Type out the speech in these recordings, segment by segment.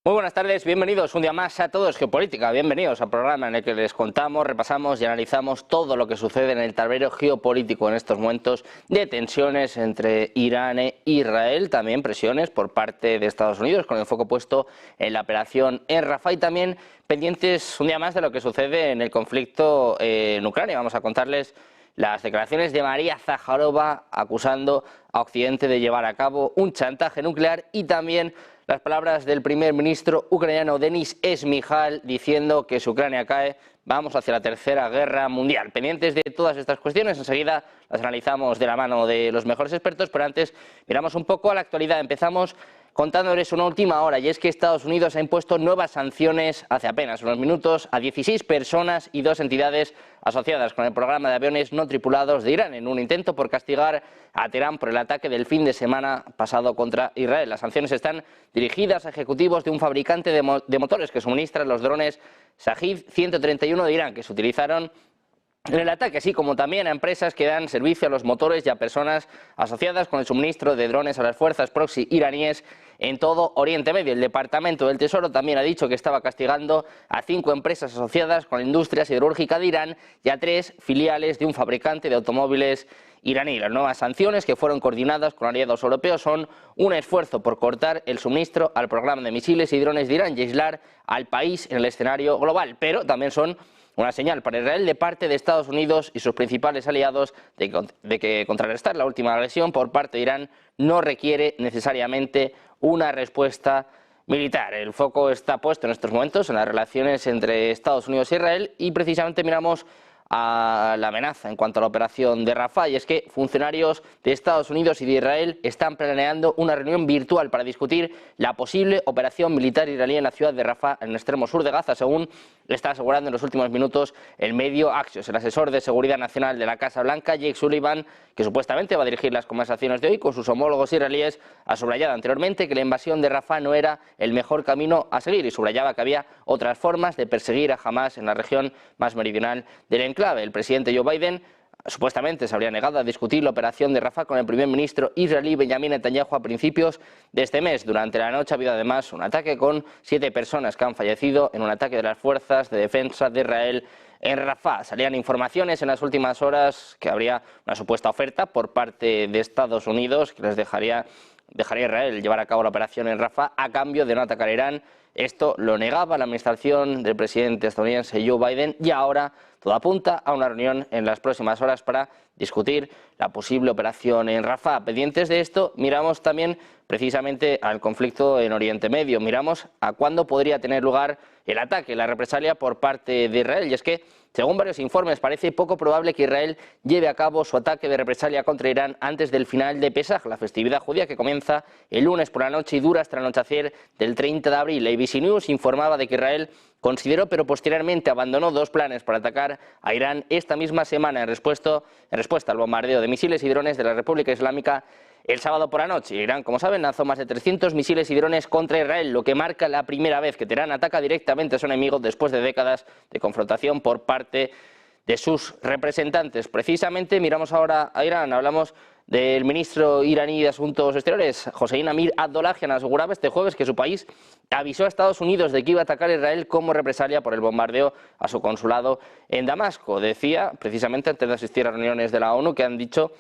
Muy buenas tardes, bienvenidos un día más a Todo es Geopolítica, bienvenidos al programa en el que les contamos, repasamos y analizamos todo lo que sucede en el tablero geopolítico en estos momentos de tensiones entre Irán e Israel, también presiones por parte de Estados Unidos con el foco puesto en la operación en Rafah y también pendientes un día más de lo que sucede en el conflicto en Ucrania. Vamos a contarles las declaraciones de María Zaharova acusando a Occidente de llevar a cabo un chantaje nuclear y también las palabras del primer ministro ucraniano Denis Esmihal diciendo que si Ucrania cae vamos hacia la tercera guerra mundial. Pendientes de todas estas cuestiones, enseguida las analizamos de la mano de los mejores expertos, pero antes miramos un poco a la actualidad. Empezamos contándoles una última hora, y es que Estados Unidos ha impuesto nuevas sanciones hace apenas unos minutos a 16 personas y 2 entidades asociadas con el programa de aviones no tripulados de Irán, en un intento por castigar a Teherán por el ataque del fin de semana pasado contra Israel. Las sanciones están dirigidas a ejecutivos de un fabricante de motores que suministra los drones Shahid 131 de Irán, que se utilizaron en el ataque, así como también a empresas que dan servicio a los motores y a personas asociadas con el suministro de drones a las fuerzas proxy iraníes en todo Oriente Medio. El Departamento del Tesoro también ha dicho que estaba castigando a 5 empresas asociadas con la industria siderúrgica de Irán y a 3 filiales de un fabricante de automóviles iraní. Las nuevas sanciones, que fueron coordinadas con aliados europeos, son un esfuerzo por cortar el suministro al programa de misiles y drones de Irán y aislar al país en el escenario global, pero también son una señal para Israel de parte de Estados Unidos y sus principales aliados de que contrarrestar la última agresión por parte de Irán no requiere necesariamente una respuesta militar. El foco está puesto en estos momentos en las relaciones entre Estados Unidos e Israel y precisamente miramos a la amenaza en cuanto a la operación de Rafah, y es que funcionarios de Estados Unidos y de Israel están planeando una reunión virtual para discutir la posible operación militar israelí en la ciudad de Rafah, en el extremo sur de Gaza, según está asegurando en los últimos minutos el medio Axios. El asesor de seguridad nacional de la Casa Blanca, Jake Sullivan, que supuestamente va a dirigir las conversaciones de hoy con sus homólogos israelíes, ha subrayado anteriormente que la invasión de Rafah no era el mejor camino a seguir y subrayaba que había otras formas de perseguir a Hamás en la región más meridional del enclave. El presidente Joe Biden supuestamente se habría negado a discutir la operación de Rafah con el primer ministro israelí Benjamin Netanyahu a principios de este mes. Durante la noche ha habido además un ataque con 7 personas que han fallecido en un ataque de las fuerzas de defensa de Israel en Rafah. Salían informaciones en las últimas horas que habría una supuesta oferta por parte de Estados Unidos que les dejaría a Israel llevar a cabo la operación en Rafah a cambio de no atacar a Irán. Esto lo negaba la administración del presidente estadounidense Joe Biden y ahora todo apunta a una reunión en las próximas horas para discutir la posible operación en Rafah. Pendientes de esto, miramos también precisamente al conflicto en Oriente Medio. Miramos a cuándo podría tener lugar el ataque, la represalia por parte de Israel. Y es que, según varios informes, parece poco probable que Israel lleve a cabo su ataque de represalia contra Irán antes del final de Pesaj, la festividad judía que comienza el lunes por la noche y dura hasta el anochecer del 30 de abril. ABC News informaba de que Israel consideró, pero posteriormente abandonó 2 planes para atacar a Irán esta misma semana en respuesta al bombardeo de misiles y drones de la República Islámica el sábado por la noche. Irán, como saben, lanzó más de 300 misiles y drones contra Israel, lo que marca la primera vez que Teherán ataca directamente a su enemigo después de décadas de confrontación por parte de sus representantes. Precisamente miramos ahora a Irán, hablamos del ministro iraní de Asuntos Exteriores, Hossein Amir Abdollahian, aseguraba este jueves que su país avisó a Estados Unidos de que iba a atacar a Israel como represalia por el bombardeo a su consulado en Damasco. Decía, precisamente antes de asistir a reuniones de la ONU, que han dicho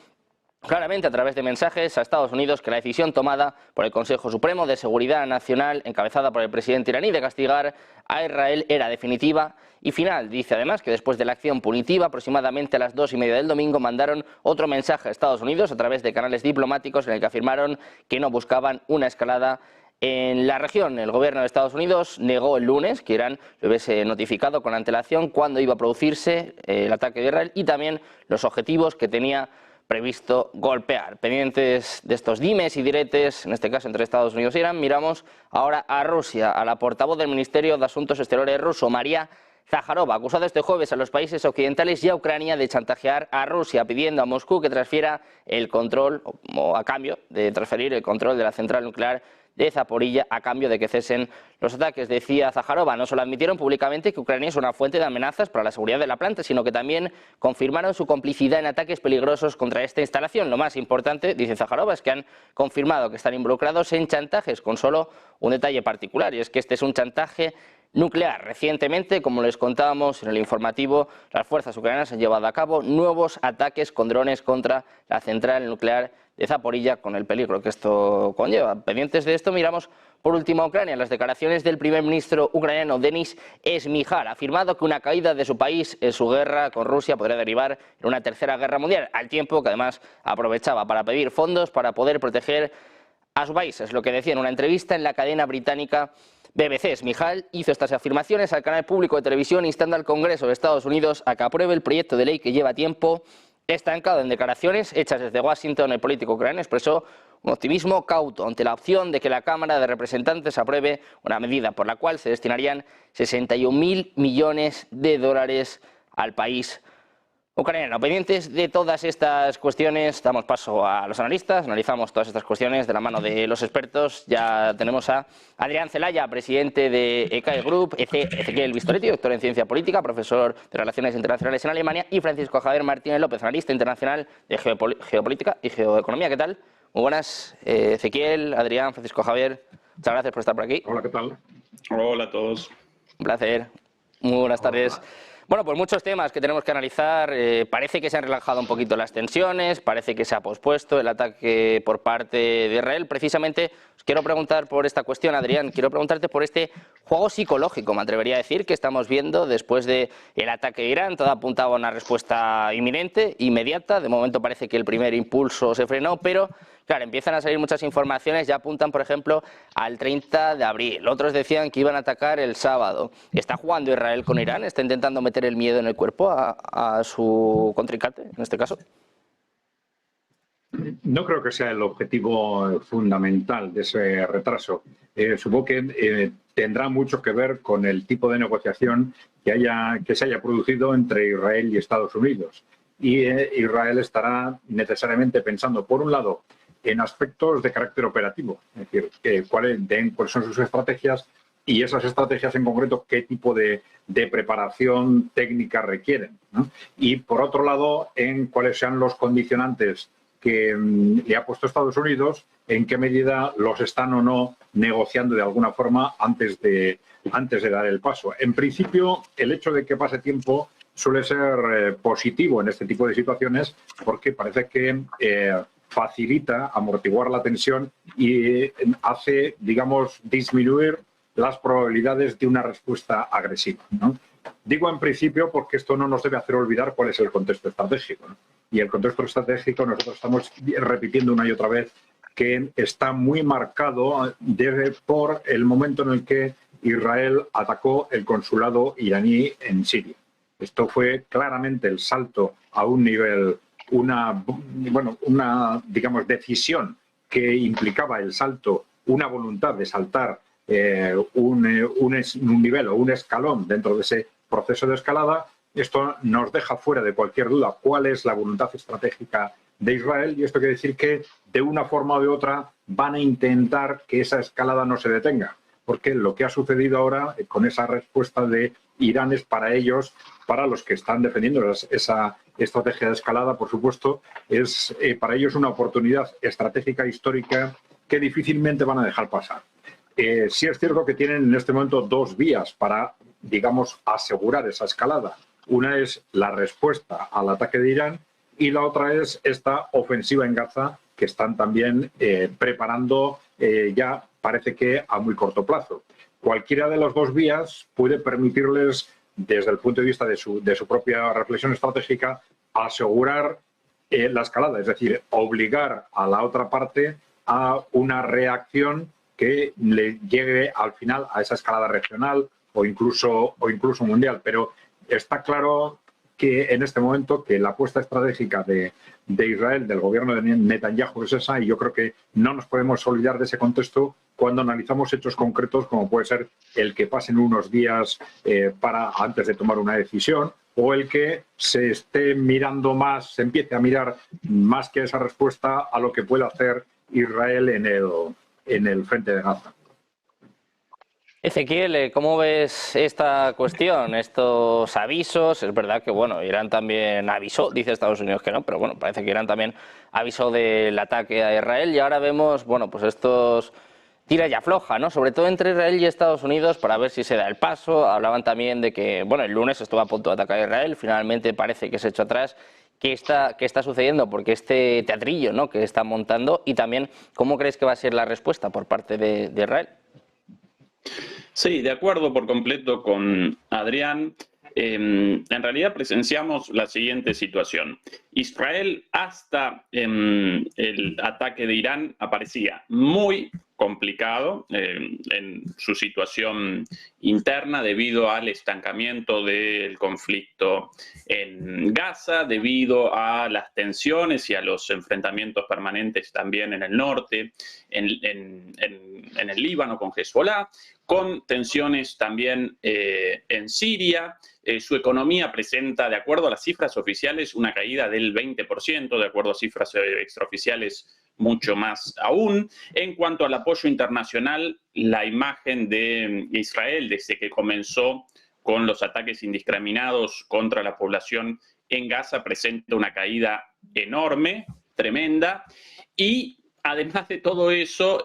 claramente a través de mensajes a Estados Unidos que la decisión tomada por el Consejo Supremo de Seguridad Nacional, encabezada por el presidente iraní, de castigar a Israel era definitiva y final. Dice además que después de la acción punitiva, aproximadamente a las 2:30 del domingo, mandaron otro mensaje a Estados Unidos a través de canales diplomáticos en el que afirmaron que no buscaban una escalada en la región. El gobierno de Estados Unidos negó el lunes que Irán le hubiese notificado con antelación cuándo iba a producirse el ataque de Israel y también los objetivos que tenía previsto golpear. Pendientes de estos dimes y diretes, en este caso entre Estados Unidos e Irán, miramos ahora a Rusia, a la portavoz del Ministerio de Asuntos Exteriores ruso, María Zaharova, acusada este jueves a los países occidentales y a Ucrania de chantajear a Rusia, pidiendo a Moscú que transfiera el control, o a cambio de transferir el control de la central nuclear de Zaporilla a cambio de que cesen los ataques. Decía Zaharova, no solo admitieron públicamente que Ucrania es una fuente de amenazas para la seguridad de la planta, sino que también confirmaron su complicidad en ataques peligrosos contra esta instalación. Lo más importante, dice Zaharova, es que han confirmado que están involucrados en chantajes, con solo un detalle particular, y es que este es un chantaje nuclear. Recientemente, como les contábamos en el informativo, las fuerzas ucranianas han llevado a cabo nuevos ataques con drones contra la central nuclear de Zaporilla, con el peligro que esto conlleva. Pendientes de esto, miramos por último a Ucrania. Las declaraciones del primer ministro ucraniano Denis Esmihal ha afirmado que una caída de su país en su guerra con Rusia podría derivar en una tercera guerra mundial, al tiempo que además aprovechaba para pedir fondos para poder proteger a su país. Es lo que decía en una entrevista en la cadena británica BBC. Esmihal hizo estas afirmaciones al canal público de televisión instando al Congreso de Estados Unidos a que apruebe el proyecto de ley que lleva tiempo estancado. En declaraciones hechas desde Washington, el político ucraniano expresó un optimismo cauto ante la opción de que la Cámara de Representantes apruebe una medida por la cual se destinarían 61.000 millones de dólares al país ucraniano. Pendientes de todas estas cuestiones, damos paso a los analistas, analizamos todas estas cuestiones de la mano de los expertos. Ya tenemos a Adrián Celaya, presidente de ECAE Group, Ezequiel Vistoretti, doctor en Ciencia Política, profesor de Relaciones Internacionales en Alemania, y Francisco Javier Martínez López, analista internacional de Geopolítica y Geoeconomía. ¿Qué tal? Muy buenas, Ezequiel, Adrián, Francisco Javier, muchas gracias por estar por aquí. Hola, ¿qué tal? Hola a todos. Un placer. Muy buenas tardes. Bueno, pues muchos temas que tenemos que analizar. Parece que se han relajado un poquito las tensiones, parece que se ha pospuesto el ataque por parte de Israel. Precisamente os quiero preguntar por esta cuestión, Adrián, quiero preguntarte por este juego psicológico, me atrevería a decir, que estamos viendo después del ataque de Irán. Todo apuntaba a una respuesta inminente, inmediata. De momento parece que el primer impulso se frenó, pero claro, empiezan a salir muchas informaciones, ya apuntan, por ejemplo, al 30 de abril. Otros decían que iban a atacar el sábado. ¿Está jugando Israel con Irán? ¿Está intentando meter el miedo en el cuerpo a su contrincante, en este caso? No creo que sea el objetivo fundamental de ese retraso. Supongo que tendrá mucho que ver con el tipo de negociación que se haya producido entre Israel y Estados Unidos. Y Israel estará necesariamente pensando, por un lado, en aspectos de carácter operativo, es decir, cuáles son sus estrategias y esas estrategias en concreto qué tipo de preparación técnica requieren, ¿no? Y por otro lado, en cuáles sean los condicionantes que le ha puesto Estados Unidos, en qué medida los están o no negociando de alguna forma antes de dar el paso. En principio, el hecho de que pase tiempo suele ser positivo en este tipo de situaciones porque parece que facilita amortiguar la tensión y hace, digamos, disminuir las probabilidades de una respuesta agresiva, ¿no? Digo en principio porque esto no nos debe hacer olvidar cuál es el contexto estratégico, ¿no? Y el contexto estratégico nosotros estamos repitiendo una y otra vez que está muy marcado por el momento en el que Israel atacó el consulado iraní en Siria. Esto fue claramente el salto a un nivel, una digamos, decisión que implicaba el salto, una voluntad de saltar un nivel o un escalón dentro de ese proceso de escalada. Esto nos deja fuera de cualquier duda cuál es la voluntad estratégica de Israel, y esto quiere decir que de una forma o de otra van a intentar que esa escalada no se detenga, porque lo que ha sucedido ahora con esa respuesta de Irán es para ellos, para los que están defendiendo esa estrategia de escalada, por supuesto, es para ellos una oportunidad estratégica histórica que difícilmente van a dejar pasar. Sí es cierto que tienen en este momento dos vías para, digamos, asegurar esa escalada. Una es la respuesta al ataque de Irán y la otra es esta ofensiva en Gaza que están también preparando ya parece que a muy corto plazo. Cualquiera de las dos vías puede permitirles, desde el punto de vista de su propia reflexión estratégica, asegurar la escalada, es decir, obligar a la otra parte a una reacción que le llegue al final a esa escalada regional o incluso mundial. Pero está claro que en este momento que la apuesta estratégica de Israel, del gobierno de Netanyahu, es esa, y yo creo que no nos podemos olvidar de ese contexto cuando analizamos hechos concretos como puede ser el que pasen unos días antes de tomar una decisión, o el que se esté mirando más, se empiece a mirar más que esa respuesta a lo que puede hacer Israel en el frente de Gaza. Ezequiel, ¿cómo ves esta cuestión, estos avisos? Es verdad que, bueno, Irán también avisó, dice Estados Unidos que no, pero bueno, parece que Irán también avisó del ataque a Israel y ahora vemos, bueno, pues estos tira y afloja, ¿no? Sobre todo entre Israel y Estados Unidos para ver si se da el paso. Hablaban también de que, bueno, el lunes estuvo a punto de atacar a Israel, finalmente parece que se echó atrás. ¿Qué está sucediendo? Porque este teatrillo, ¿no?, que están montando, y también, ¿cómo crees que va a ser la respuesta por parte de Israel? Sí, de acuerdo por completo con Adrián. En realidad presenciamos la siguiente situación. Israel hasta el ataque de Irán aparecía muy complicado en su situación interna debido al estancamiento del conflicto en Gaza, debido a las tensiones y a los enfrentamientos permanentes también en el norte, en el Líbano con Hezbollah, con tensiones también en Siria. Su economía presenta, de acuerdo a las cifras oficiales, una caída del 20%, de acuerdo a cifras extraoficiales mucho más aún. En cuanto al apoyo internacional, la imagen de Israel desde que comenzó con los ataques indiscriminados contra la población en Gaza presenta una caída enorme, tremenda, y además de todo eso,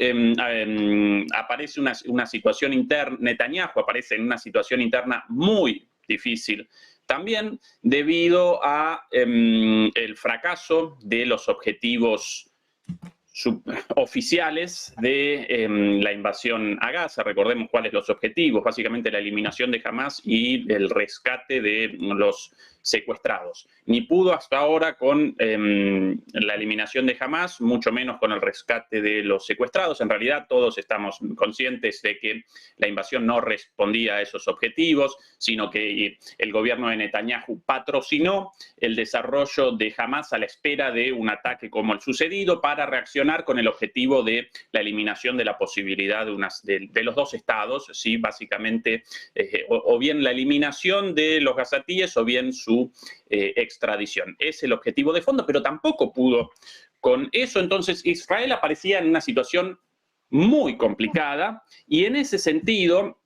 aparece una situación interna, Netanyahu aparece en una situación interna muy difícil, también debido a el fracaso de los objetivos oficiales de la invasión a Gaza. Recordemos cuáles los objetivos, básicamente la eliminación de Hamás y el rescate de los secuestrados. Ni pudo hasta ahora con la eliminación de Hamás, mucho menos con el rescate de los secuestrados. En realidad todos estamos conscientes de que la invasión no respondía a esos objetivos, sino que el gobierno de Netanyahu patrocinó el desarrollo de Hamás a la espera de un ataque como el sucedido para reaccionar con el objetivo de la eliminación de la posibilidad de los dos estados, ¿sí? Básicamente, o bien la eliminación de los gazatíes o bien su extradición. Es el objetivo de fondo, pero tampoco pudo con eso. Entonces Israel aparecía en una situación muy complicada y en ese sentido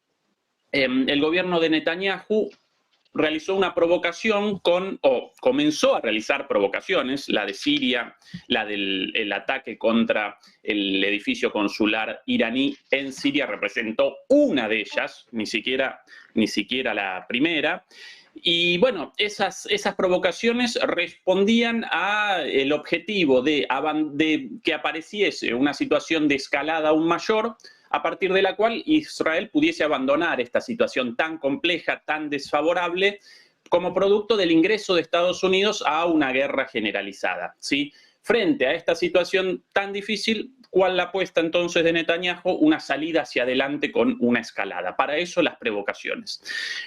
el gobierno de Netanyahu realizó una provocación comenzó a realizar provocaciones, la de Siria, la del ataque contra el edificio consular iraní en Siria representó una de ellas, ni siquiera la primera. Y bueno, esas provocaciones respondían al objetivo de que apareciese una situación de escalada aún mayor, a partir de la cual Israel pudiese abandonar esta situación tan compleja, tan desfavorable, como producto del ingreso de Estados Unidos a una guerra generalizada, ¿sí? Frente a esta situación tan difícil, ¿cuál la apuesta entonces de Netanyahu? Una salida hacia adelante con una escalada. Para eso las provocaciones.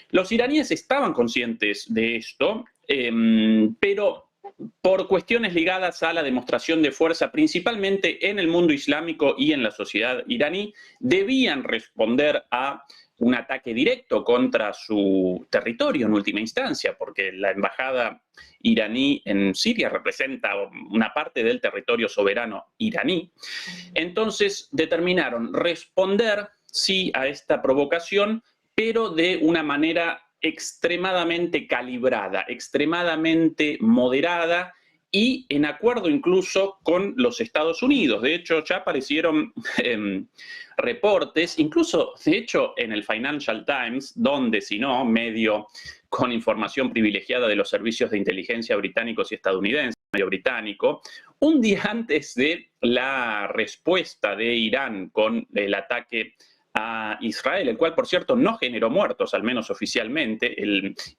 Los iraníes estaban conscientes de esto, pero por cuestiones ligadas a la demostración de fuerza, principalmente en el mundo islámico y en la sociedad iraní, debían responder a un ataque directo contra su territorio en última instancia, porque la embajada iraní en Siria representa una parte del territorio soberano iraní. Entonces determinaron responder, sí, a esta provocación, pero de una manera extremadamente calibrada, extremadamente moderada y en acuerdo incluso con los Estados Unidos. De hecho, ya aparecieron reportes, incluso, de hecho, en el Financial Times, donde, si no, medio con información privilegiada de los servicios de inteligencia británicos y estadounidenses, medio británico, un día antes de la respuesta de Irán con el ataque a Israel, el cual, por cierto, no generó muertos, al menos oficialmente,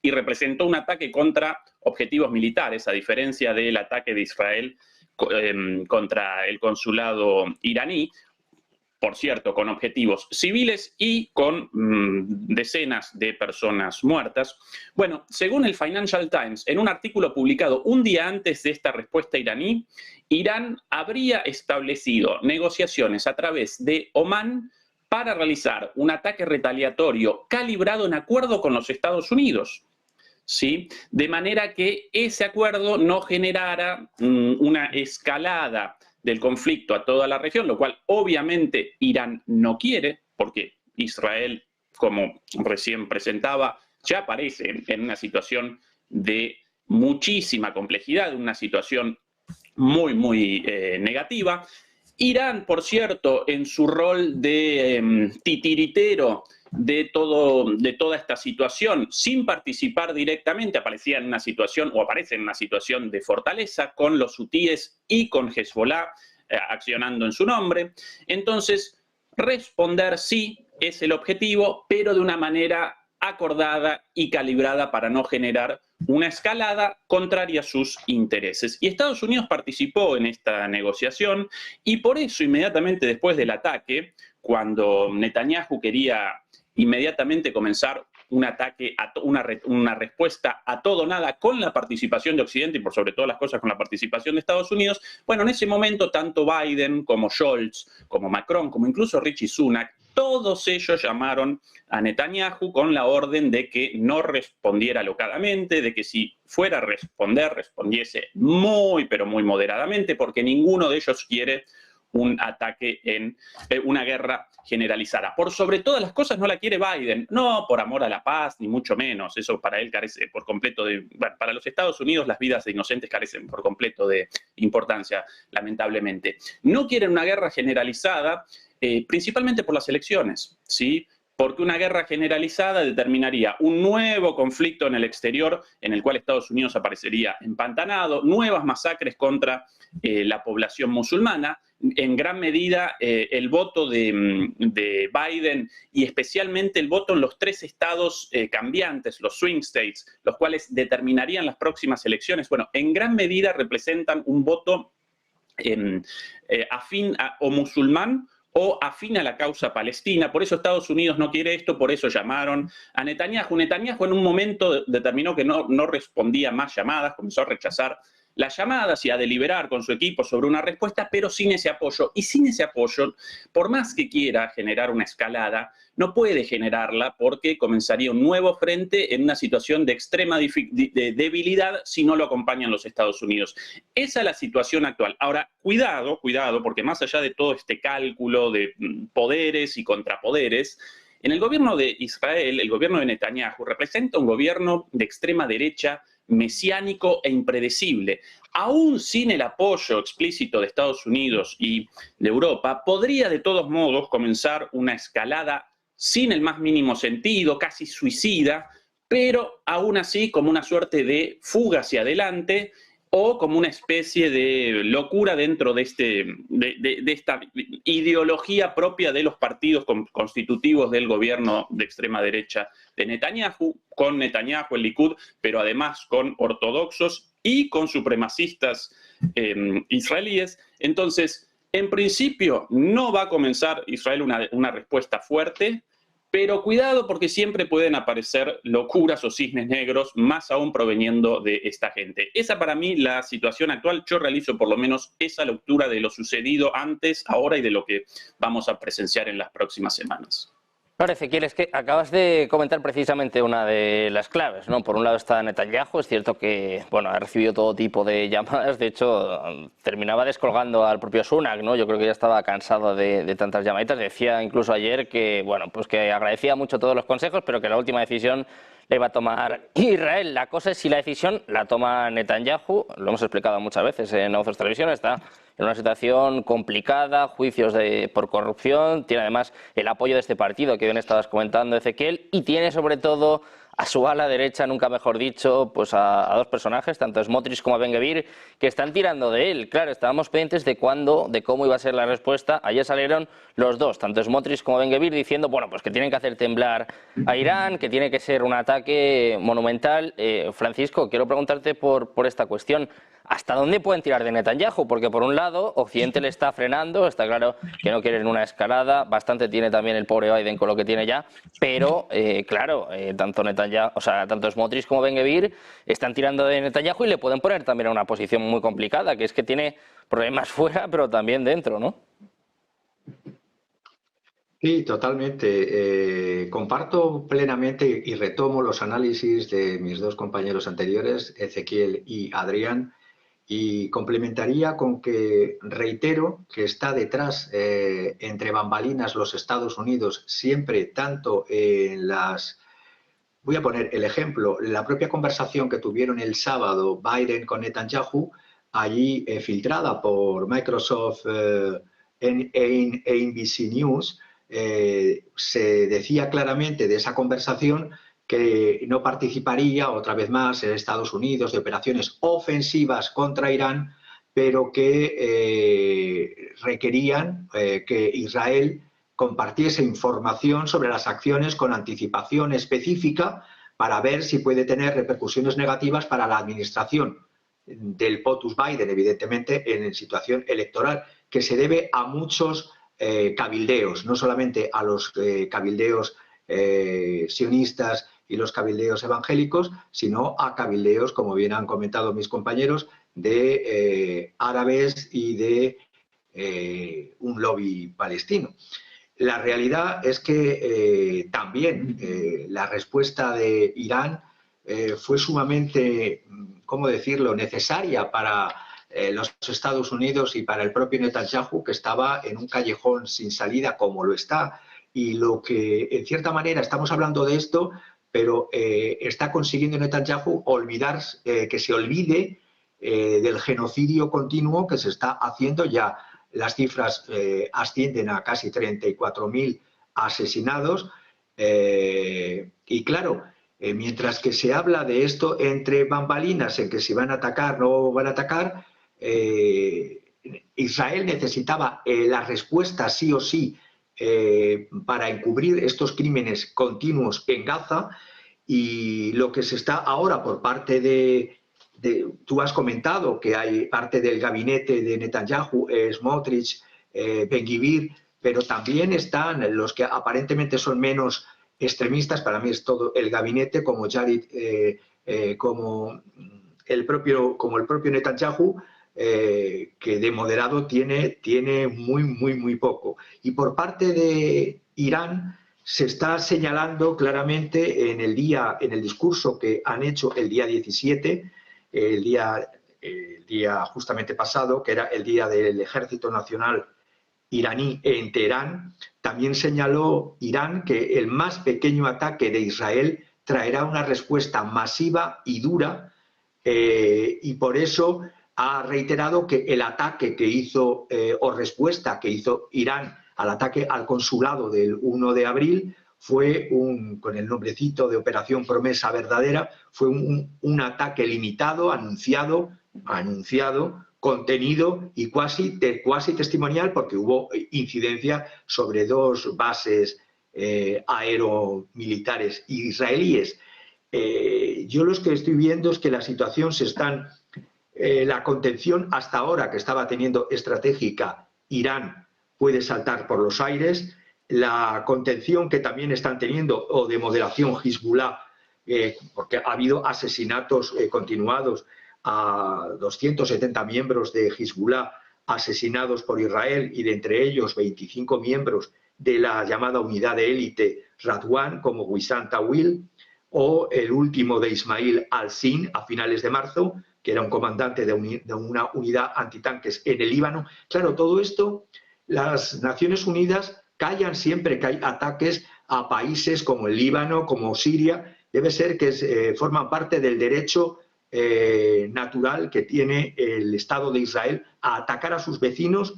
y representó un ataque contra objetivos militares, a diferencia del ataque de Israel contra el consulado iraní, por cierto, con objetivos civiles y con decenas de personas muertas. Bueno, según el Financial Times, en un artículo publicado un día antes de esta respuesta iraní, Irán habría establecido negociaciones a través de Omán para realizar un ataque retaliatorio calibrado en acuerdo con los Estados Unidos, ¿sí? De manera que ese acuerdo no generara una escalada del conflicto a toda la región, lo cual obviamente Irán no quiere, porque Israel, como recién presentaba, ya aparece en una situación de muchísima complejidad, una situación muy, muy negativa. Irán, por cierto, en su rol de titiritero de toda esta situación, sin participar directamente, aparecía en una situación, o aparece en una situación de fortaleza, con los hutíes y con Hezbollah accionando en su nombre. Entonces, responder sí es el objetivo, pero de una manera acordada y calibrada para no generar una escalada contraria a sus intereses. Y Estados Unidos participó en esta negociación y por eso inmediatamente después del ataque, cuando Netanyahu quería inmediatamente comenzar un ataque, una respuesta a todo nada con la participación de Occidente y por sobre todas las cosas con la participación de Estados Unidos, bueno, en ese momento tanto Biden como Scholz, como Macron, como incluso Rishi Sunak, todos ellos llamaron a Netanyahu con la orden de que no respondiera alocadamente, de que si fuera a responder, respondiese muy, pero muy moderadamente, porque ninguno de ellos quiere un ataque en una guerra generalizada. Por sobre todas las cosas no la quiere Biden, no por amor a la paz, ni mucho menos, eso para él carece por completo de... Bueno, para los Estados Unidos las vidas de inocentes carecen por completo de importancia, lamentablemente. No quieren una guerra generalizada, principalmente por las elecciones, ¿sí? Porque una guerra generalizada determinaría un nuevo conflicto en el exterior en el cual Estados Unidos aparecería empantanado, nuevas masacres contra la población musulmana. En gran medida el voto de Biden y especialmente el voto en los 3 estados cambiantes, los swing states, los cuales determinarían las próximas elecciones, bueno, en gran medida representan un voto afín o musulmán o afín a la causa palestina. Por eso Estados Unidos no quiere esto, por eso llamaron a Netanyahu. Netanyahu en un momento determinó que no respondía más llamadas, comenzó a rechazar las llamadas y a deliberar con su equipo sobre una respuesta, pero sin ese apoyo. Y sin ese apoyo, por más que quiera generar una escalada, no puede generarla porque comenzaría un nuevo frente en una situación de extrema debilidad si no lo acompañan los Estados Unidos. Esa es la situación actual. Ahora, cuidado, porque más allá de todo este cálculo de poderes y contrapoderes, en el gobierno de Israel, el gobierno de Netanyahu, representa un gobierno de extrema derecha, mesiánico e impredecible. Aún sin el apoyo explícito de Estados Unidos y de Europa, podría de todos modos comenzar una escalada sin el más mínimo sentido, casi suicida, pero aún así como una suerte de fuga hacia adelante o como una especie de locura dentro de esta ideología propia de los partidos constitutivos del gobierno de extrema derecha de Netanyahu, con Netanyahu, el Likud, pero además con ortodoxos y con supremacistas israelíes. Entonces, en principio, no va a comenzar Israel una respuesta fuerte, pero cuidado porque siempre pueden aparecer locuras o cisnes negros, más aún proveniendo de esta gente. Esa para mí la situación actual. Yo realizo por lo menos esa lectura de lo sucedido antes, ahora y de lo que vamos a presenciar en las próximas semanas. Claro, Ezequiel, es que acabas de comentar precisamente una de las claves, ¿no? Por un lado está Netanyahu, es cierto que, bueno, ha recibido todo tipo de llamadas, de hecho, terminaba descolgando al propio Sunak, ¿no? Yo creo que ya estaba cansado de tantas llamaditas, decía incluso ayer que, bueno, pues que agradecía mucho todos los consejos, pero que la última decisión la iba a tomar Israel. La cosa es si la decisión la toma Netanyahu, lo hemos explicado muchas veces en Ozos Televisión, está en una situación complicada, juicios por corrupción, tiene además el apoyo de este partido que bien estabas comentando, Ezequiel, y tiene sobre todo a su ala derecha, nunca mejor dicho, pues a 2 personajes, tanto Smotrich como Ben-Gvir, que están tirando de él. Claro, estábamos pendientes de cómo iba a ser la respuesta. Ayer salieron los dos, tanto Smotrich como Ben-Gvir, diciendo, bueno, pues que tienen que hacer temblar a Irán, que tiene que ser un ataque monumental. Francisco, quiero preguntarte por esta cuestión. ¿Hasta dónde pueden tirar de Netanyahu? Porque por un lado, Occidente le está frenando, está claro que no quieren una escalada, bastante tiene también el pobre Biden con lo que tiene ya, pero claro, tanto Smotrich como Ben-Gvir están tirando de Netanyahu y le pueden poner también a una posición muy complicada, que es que tiene problemas fuera, pero también dentro, ¿no? Sí, totalmente. Comparto plenamente y retomo los análisis de mis 2 compañeros anteriores, Ezequiel y Adrián. Y complementaría con que reitero que está detrás, entre bambalinas, los Estados Unidos, siempre tanto en las... Voy a poner el ejemplo, la propia conversación que tuvieron el sábado Biden con Netanyahu, allí filtrada por Microsoft en NBC News, se decía claramente de esa conversación que no participaría, otra vez más, en Estados Unidos de operaciones ofensivas contra Irán, pero que requerían que Israel compartiese información sobre las acciones con anticipación específica para ver si puede tener repercusiones negativas para la administración del POTUS Biden, evidentemente en situación electoral, que se debe a muchos cabildeos, no solamente a los cabildeos sionistas y los cabildeos evangélicos, sino a cabildeos, como bien han comentado mis compañeros, de árabes y de un lobby palestino. La realidad es que también la respuesta de Irán fue sumamente, ¿cómo decirlo?, necesaria para los Estados Unidos y para el propio Netanyahu, que estaba en un callejón sin salida como lo está. Y lo que, en cierta manera, estamos hablando de esto, pero está consiguiendo Netanyahu olvidar, que se olvide del genocidio continuo que se está haciendo ya. Las cifras ascienden a casi 34.000 asesinados y claro, mientras que se habla de esto entre bambalinas, en que si van a atacar no van a atacar, Israel necesitaba la respuesta sí o sí para encubrir estos crímenes continuos en Gaza, y lo que se está ahora por parte tú has comentado que hay parte del gabinete de Netanyahu, Smotrich, Ben-Gvir, pero también están los que aparentemente son menos extremistas. Para mí es todo el gabinete, como Jared, como el propio Netanyahu, que de moderado tiene muy poco. Y por parte de Irán se está señalando claramente en el discurso que han hecho el día 17, el día justamente pasado, que era el día del Ejército Nacional iraní en Teherán, también señaló Irán que el más pequeño ataque de Israel traerá una respuesta masiva y dura, y por eso ha reiterado que el ataque que hizo, o respuesta que hizo Irán al ataque al consulado del 1 de abril, fue con el nombrecito de Operación Promesa Verdadera, fue un ataque limitado, anunciado, contenido y cuasi testimonial, porque hubo incidencia sobre 2 bases aeromilitares israelíes. Yo lo que estoy viendo es que la situación la contención hasta ahora que estaba teniendo estratégica Irán puede saltar por los aires. La contención que también están teniendo, o de moderación, Hezbollah, porque ha habido asesinatos continuados a 270 miembros de Hezbollah asesinados por Israel, y de entre ellos 25 miembros de la llamada unidad de élite Radwan, como Wissam Tawil, o el último de Ismail al-Sin a finales de marzo, que era un comandante de una unidad antitanques en el Líbano. Claro, todo esto, las Naciones Unidas callan siempre que hay ataques a países como el Líbano, como Siria. Debe ser que forman parte del derecho natural que tiene el Estado de Israel a atacar a sus vecinos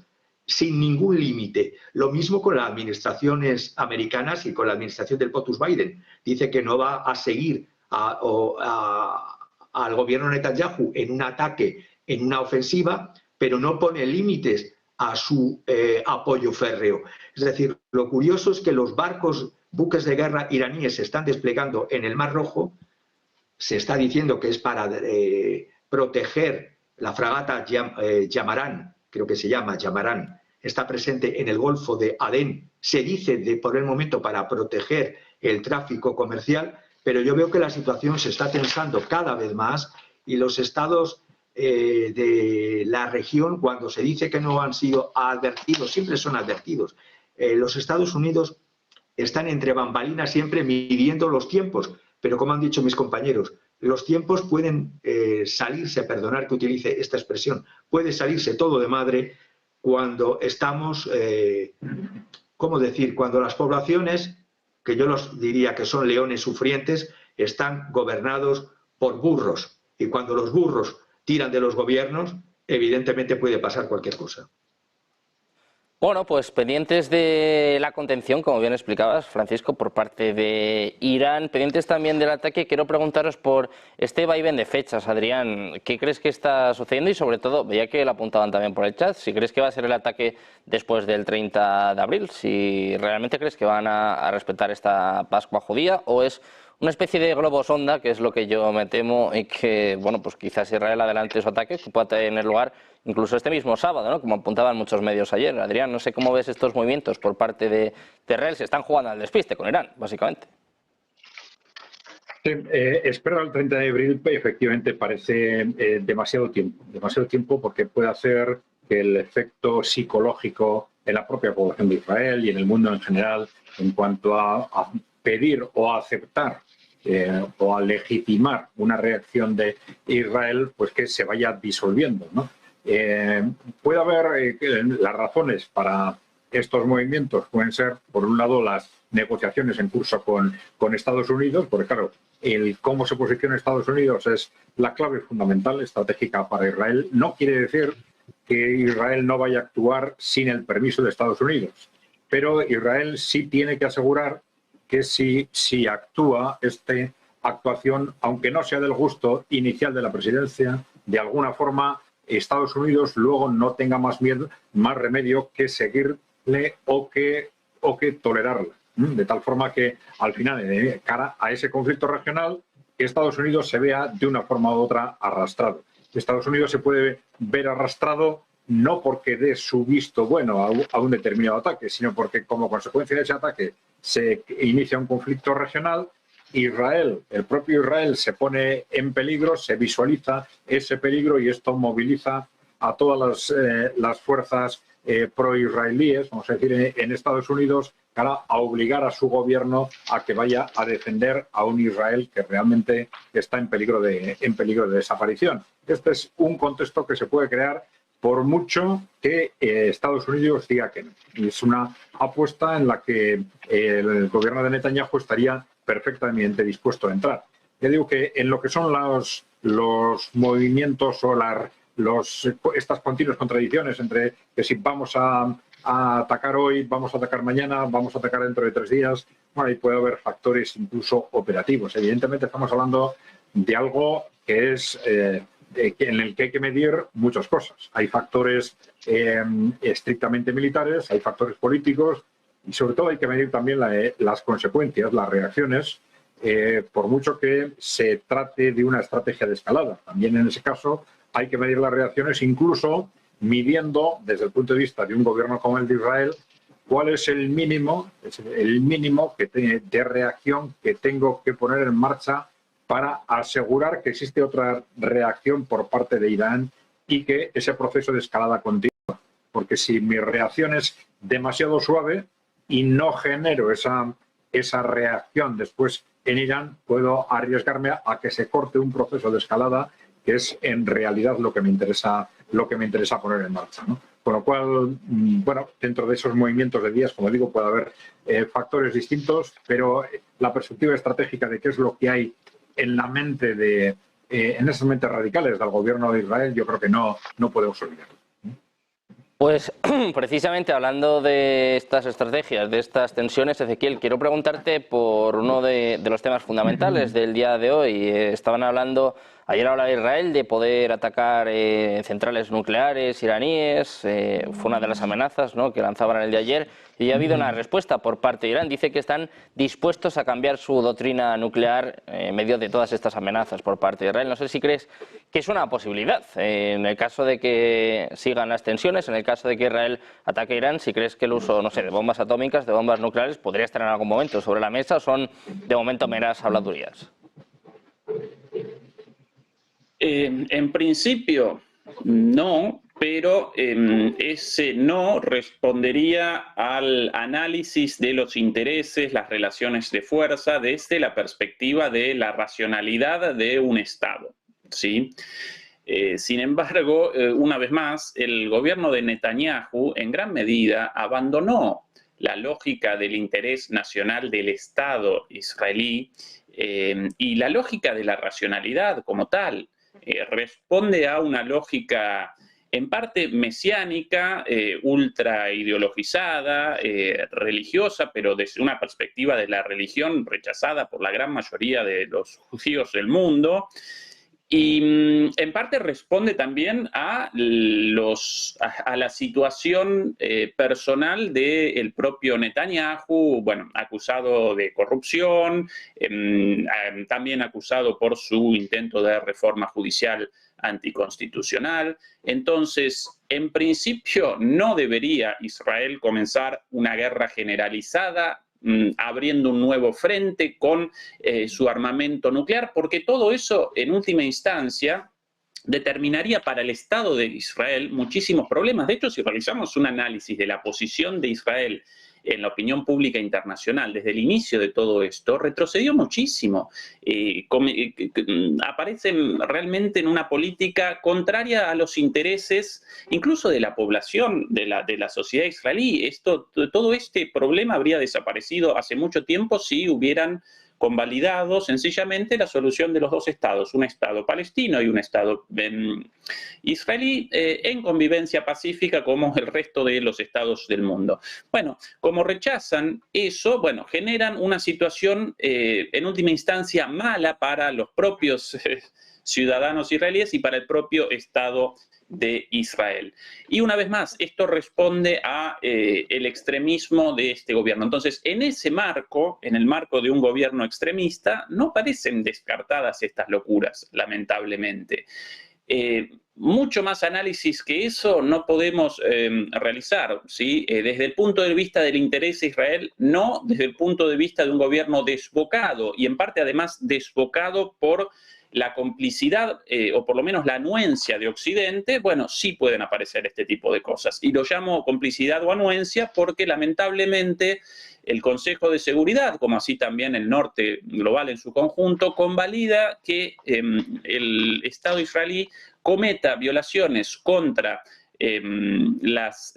sin ningún límite. Lo mismo con las administraciones americanas y con la administración del POTUS Biden. Dice que no va a seguir al gobierno Netanyahu en un ataque, en una ofensiva, pero no pone límites a su apoyo férreo. Es decir, lo curioso es que los buques de guerra iraníes se están desplegando en el Mar Rojo. Se está diciendo que es para proteger la fragata Yamarán, creo que se llama Yamarán, está presente en el Golfo de Adén. Se dice por el momento para proteger el tráfico comercial, pero yo veo que la situación se está tensando cada vez más, y los estados de la región, cuando se dice que no han sido advertidos, siempre son advertidos. Los Estados Unidos están entre bambalinas siempre midiendo los tiempos, pero como han dicho mis compañeros, los tiempos pueden salirse, perdonar que utilice esta expresión, puede salirse todo de madre cuando estamos, ¿cómo decir?, cuando las poblaciones, que yo los diría que son leones sufrientes, están gobernados por burros. Y cuando los burros tiran de los gobiernos, evidentemente puede pasar cualquier cosa. Bueno, pues pendientes de la contención, como bien explicabas, Francisco, por parte de Irán, pendientes también del ataque, quiero preguntaros por este vaivén de fechas, Adrián, ¿qué crees que está sucediendo? Y sobre todo, veía que lo apuntaban también por el chat, si crees que va a ser el ataque después del 30 de abril, si realmente crees que van a respetar esta Pascua judía, o es una especie de globo sonda, que es lo que yo me temo, y que, bueno, pues quizás Israel adelante su ataque, que pueda tener lugar incluso este mismo sábado, ¿no?, como apuntaban muchos medios ayer. Adrián, no sé cómo ves estos movimientos por parte de Israel. Se están jugando al despiste con Irán, básicamente. Sí, esperar al 30 de abril efectivamente parece demasiado tiempo porque puede hacer que el efecto psicológico en la propia población de Israel y en el mundo en general en cuanto a pedir o a aceptar o a legitimar una reacción de Israel, pues que se vaya disolviendo, ¿no? Puede haber las razones para estos movimientos pueden ser, por un lado, las negociaciones en curso con Estados Unidos, porque claro, el cómo se posiciona Estados Unidos es la clave fundamental, estratégica para Israel. No quiere decir que Israel no vaya a actuar sin el permiso de Estados Unidos, pero Israel sí tiene que asegurar que si actúa, esta actuación, aunque no sea del gusto inicial de la presidencia, de alguna forma Estados Unidos luego no tenga más remedio que seguirle o que tolerarla. De tal forma que al final, de cara a ese conflicto regional, Estados Unidos se vea de una forma u otra arrastrado. Estados Unidos se puede ver arrastrado no porque dé su visto bueno a un determinado ataque, sino porque como consecuencia de ese ataque se inicia un conflicto regional. Israel, el propio Israel se pone en peligro, se visualiza ese peligro y esto moviliza a todas las fuerzas pro-israelíes, vamos a decir, en Estados Unidos, para obligar a su gobierno a que vaya a defender a un Israel que realmente está en peligro de desaparición. Este es un contexto que se puede crear por mucho que Estados Unidos diga que no. Y es una apuesta en la que el gobierno de Netanyahu estaría perfectamente dispuesto a entrar. Ya digo que en lo que son los movimientos o estas continuas contradicciones entre que si vamos a atacar hoy, vamos a atacar mañana, vamos a atacar dentro de 3 días, bueno, ahí puede haber factores incluso operativos. Evidentemente estamos hablando de algo que es en el que hay que medir muchas cosas. Hay factores estrictamente militares, hay factores políticos y sobre todo hay que medir también las consecuencias, las reacciones, por mucho que se trate de una estrategia de escalada. También en ese caso hay que medir las reacciones, incluso midiendo desde el punto de vista de un gobierno como el de Israel cuál es el mínimo de reacción que tengo que poner en marcha para asegurar que existe otra reacción por parte de Irán y que ese proceso de escalada continúa. Porque si mi reacción es demasiado suave y no genero esa reacción después en Irán, puedo arriesgarme a que se corte un proceso de escalada que es en realidad lo que me interesa poner en marcha, ¿no? Con lo cual, bueno, dentro de esos movimientos de días, como digo, puede haber factores distintos, pero la perspectiva estratégica de qué es lo que hay en la mente en esas mentes radicales del gobierno de Israel, yo creo que no podemos olvidarlo. Pues precisamente hablando de estas estrategias, de estas tensiones, Ezequiel, quiero preguntarte por uno de los temas fundamentales del día de hoy. Estaban hablando, ayer hablaba Israel de poder atacar centrales nucleares iraníes, fue una de las amenazas, ¿no?, que lanzaban en el de ayer, y ha habido una respuesta por parte de Irán. Dice que están dispuestos a cambiar su doctrina nuclear en medio de todas estas amenazas por parte de Israel. No sé si crees que es una posibilidad, en el caso de que sigan las tensiones, en el caso de que Israel ataque a Irán, si crees que el uso, no sé, de bombas atómicas, de bombas nucleares, podría estar en algún momento sobre la mesa, o son de momento meras habladurías. En principio, no, pero ese no respondería al análisis de los intereses, las relaciones de fuerza, desde la perspectiva de la racionalidad de un Estado, ¿sí? Sin embargo, una vez más, el gobierno de Netanyahu en gran medida abandonó la lógica del interés nacional del Estado israelí y la lógica de la racionalidad como tal. Responde a una lógica en parte mesiánica, ultra ideologizada, religiosa, pero desde una perspectiva de la religión rechazada por la gran mayoría de los judíos del mundo. Y en parte responde también a la situación personal del propio Netanyahu, bueno, acusado de corrupción, también acusado por su intento de reforma judicial anticonstitucional. Entonces, en principio, no debería Israel comenzar una guerra generalizada abriendo un nuevo frente con su armamento nuclear, porque todo eso, en última instancia, determinaría para el Estado de Israel muchísimos problemas. De hecho, si realizamos un análisis de la posición de Israel en la opinión pública internacional desde el inicio de todo esto, retrocedió muchísimo. Aparecen realmente en una política contraria a los intereses incluso de la población, de la sociedad israelí. Todo este problema habría desaparecido hace mucho tiempo si hubieran convalidado sencillamente la solución de los dos estados, un estado palestino y un estado israelí, en convivencia pacífica como el resto de los estados del mundo. Bueno, como rechazan eso, bueno, generan una situación en última instancia mala para los propios ciudadanos israelíes y para el propio Estado de Israel. Y una vez más, esto responde a el extremismo de este gobierno. Entonces, en ese marco, en el marco de un gobierno extremista, no parecen descartadas estas locuras, lamentablemente. Mucho más análisis que eso no podemos realizar, ¿sí? Desde el punto de vista del interés de Israel, no desde el punto de vista de un gobierno desbocado, y en parte además desbocado por la complicidad, o por lo menos la anuencia de Occidente. Bueno, sí pueden aparecer este tipo de cosas. Y lo llamo complicidad o anuencia porque lamentablemente el Consejo de Seguridad, como así también el norte global en su conjunto, convalida que el Estado israelí cometa violaciones contra las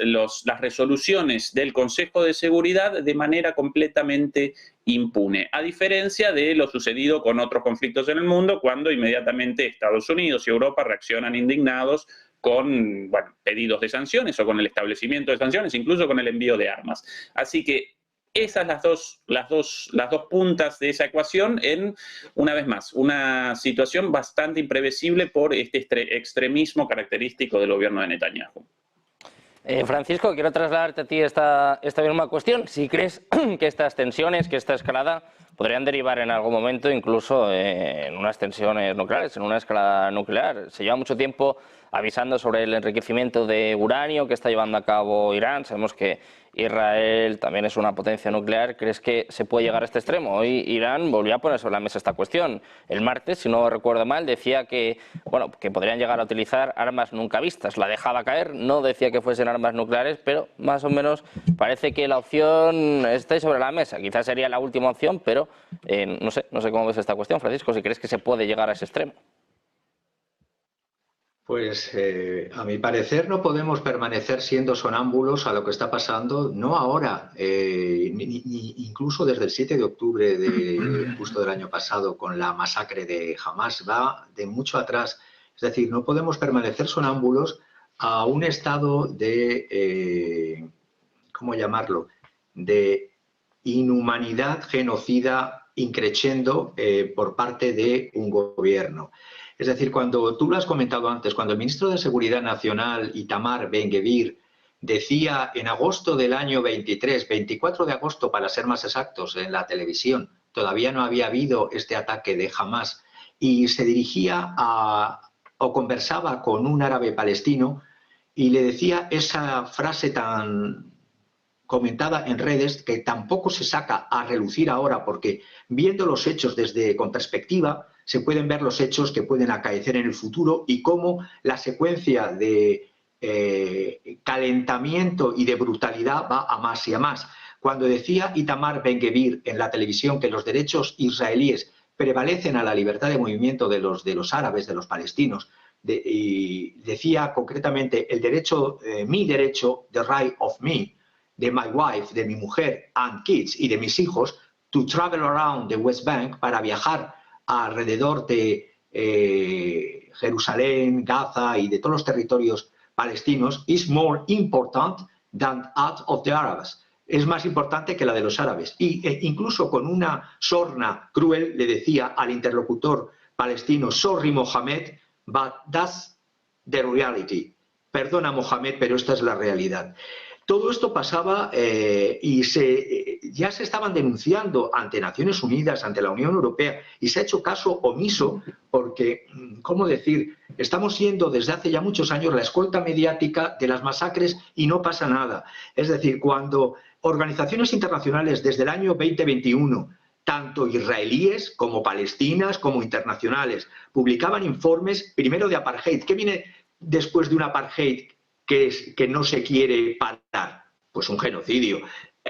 resoluciones del Consejo de Seguridad de manera completamente impune, a diferencia de lo sucedido con otros conflictos en el mundo, cuando inmediatamente Estados Unidos y Europa reaccionan indignados con, bueno, pedidos de sanciones o con el establecimiento de sanciones, incluso con el envío de armas. Así que esas las dos puntas de esa ecuación en, una vez más, una situación bastante imprevisible por este extremismo característico del gobierno de Netanyahu. Francisco, quiero trasladarte a ti esta misma cuestión. Si crees que estas tensiones, que esta escalada podrían derivar en algún momento incluso en unas tensiones nucleares, en una escalada nuclear. Se lleva mucho tiempo avisando sobre el enriquecimiento de uranio que está llevando a cabo Irán. Sabemos que Israel también es una potencia nuclear. ¿Crees que se puede llegar a este extremo? Hoy Irán volvió a poner sobre la mesa esta cuestión. El martes, si no recuerdo mal, decía que, bueno, que podrían llegar a utilizar armas nunca vistas. La dejaba caer, no decía que fuesen armas nucleares, pero más o menos parece que la opción está sobre la mesa. Quizás sería la última opción, pero no sé cómo ves esta cuestión, Francisco, si crees que se puede llegar a ese extremo. Pues a mi parecer no podemos permanecer siendo sonámbulos a lo que está pasando, no ahora, incluso desde el 7 de octubre justo del año pasado con la masacre de Hamas, va de mucho atrás. Es decir, no podemos permanecer sonámbulos a un estado de, ¿cómo llamarlo?, de inhumanidad genocida increciendo por parte de un gobierno. Es decir, cuando tú lo has comentado antes, cuando el ministro de Seguridad Nacional, Itamar Ben-Gvir, decía en agosto del año 23, 24 de agosto para ser más exactos, en la televisión, todavía no había habido este ataque de Hamas, y se dirigía o conversaba con un árabe palestino y le decía esa frase tan comentada en redes que tampoco se saca a relucir ahora, porque viendo los hechos con perspectiva se pueden ver los hechos que pueden acaecer en el futuro y cómo la secuencia de calentamiento y de brutalidad va a más y a más. Cuando decía Itamar Ben-Gvir en la televisión que los derechos israelíes prevalecen a la libertad de movimiento de los árabes, de los palestinos, y decía concretamente el derecho, mi derecho, the right of me, de my wife, de mi mujer, and kids, y de mis hijos, to travel around the West Bank, para viajar alrededor de Jerusalén, Gaza y de todos los territorios palestinos, is more important than that of the Arabs. Es más importante que la de los árabes. Y incluso con una sorna cruel le decía al interlocutor palestino, sorry Mohammed, but that's the reality. Perdona Mohammed, pero esta es la realidad. Todo esto pasaba y ya se estaban denunciando ante Naciones Unidas, ante la Unión Europea, y se ha hecho caso omiso porque, ¿cómo decir?, estamos siendo desde hace ya muchos años la escolta mediática de las masacres y no pasa nada. Es decir, cuando organizaciones internacionales desde el año 2021, tanto israelíes como palestinas como internacionales, publicaban informes primero de apartheid. ¿Qué viene después de un apartheid que no se quiere parar? Pues un genocidio.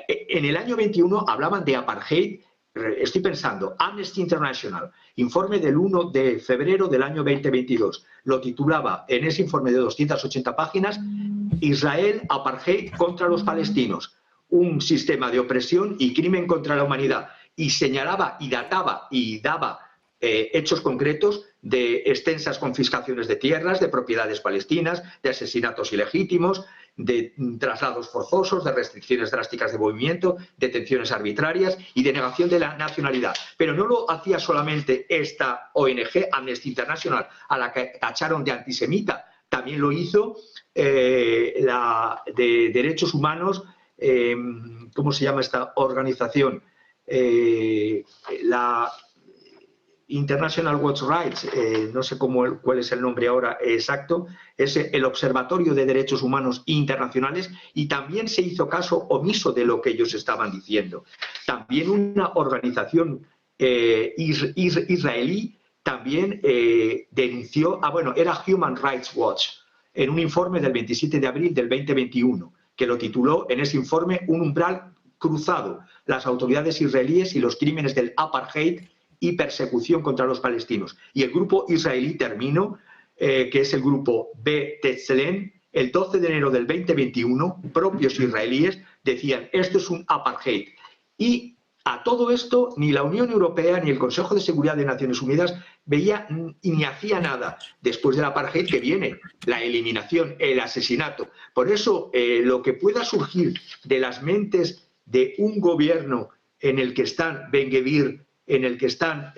En el año 21 hablaban de apartheid, estoy pensando, Amnesty International, informe del 1 de febrero del año 2022, lo titulaba en ese informe de 280 páginas, Israel, apartheid contra los palestinos, un sistema de opresión y crimen contra la humanidad, y señalaba y databa y daba hechos concretos de extensas confiscaciones de tierras, de propiedades palestinas, de asesinatos ilegítimos, de traslados forzosos, de restricciones drásticas de movimiento, detenciones arbitrarias y de negación de la nacionalidad. Pero no lo hacía solamente esta ONG, Amnesty International, a la que tacharon de antisemita, también lo hizo la de derechos humanos, ¿cómo se llama esta organización? La International Watch Rights, no sé cuál es el nombre ahora exacto, es el Observatorio de Derechos Humanos Internacionales, y también se hizo caso omiso de lo que ellos estaban diciendo. También una organización israelí también denunció, era Human Rights Watch, en un informe del 27 de abril del 2021, que lo tituló en ese informe Un umbral cruzado, las autoridades israelíes y los crímenes del apartheid y persecución contra los palestinos. Y el grupo israelí terminó, que es el grupo B'Tselem, el 12 de enero del 2021, propios israelíes decían, esto es un apartheid. Y a todo esto ni la Unión Europea ni el Consejo de Seguridad de Naciones Unidas veía ni hacía nada. Después del apartheid que viene la eliminación, el asesinato. Por eso lo que pueda surgir de las mentes de un gobierno en el que están Ben-Gvir, en el que están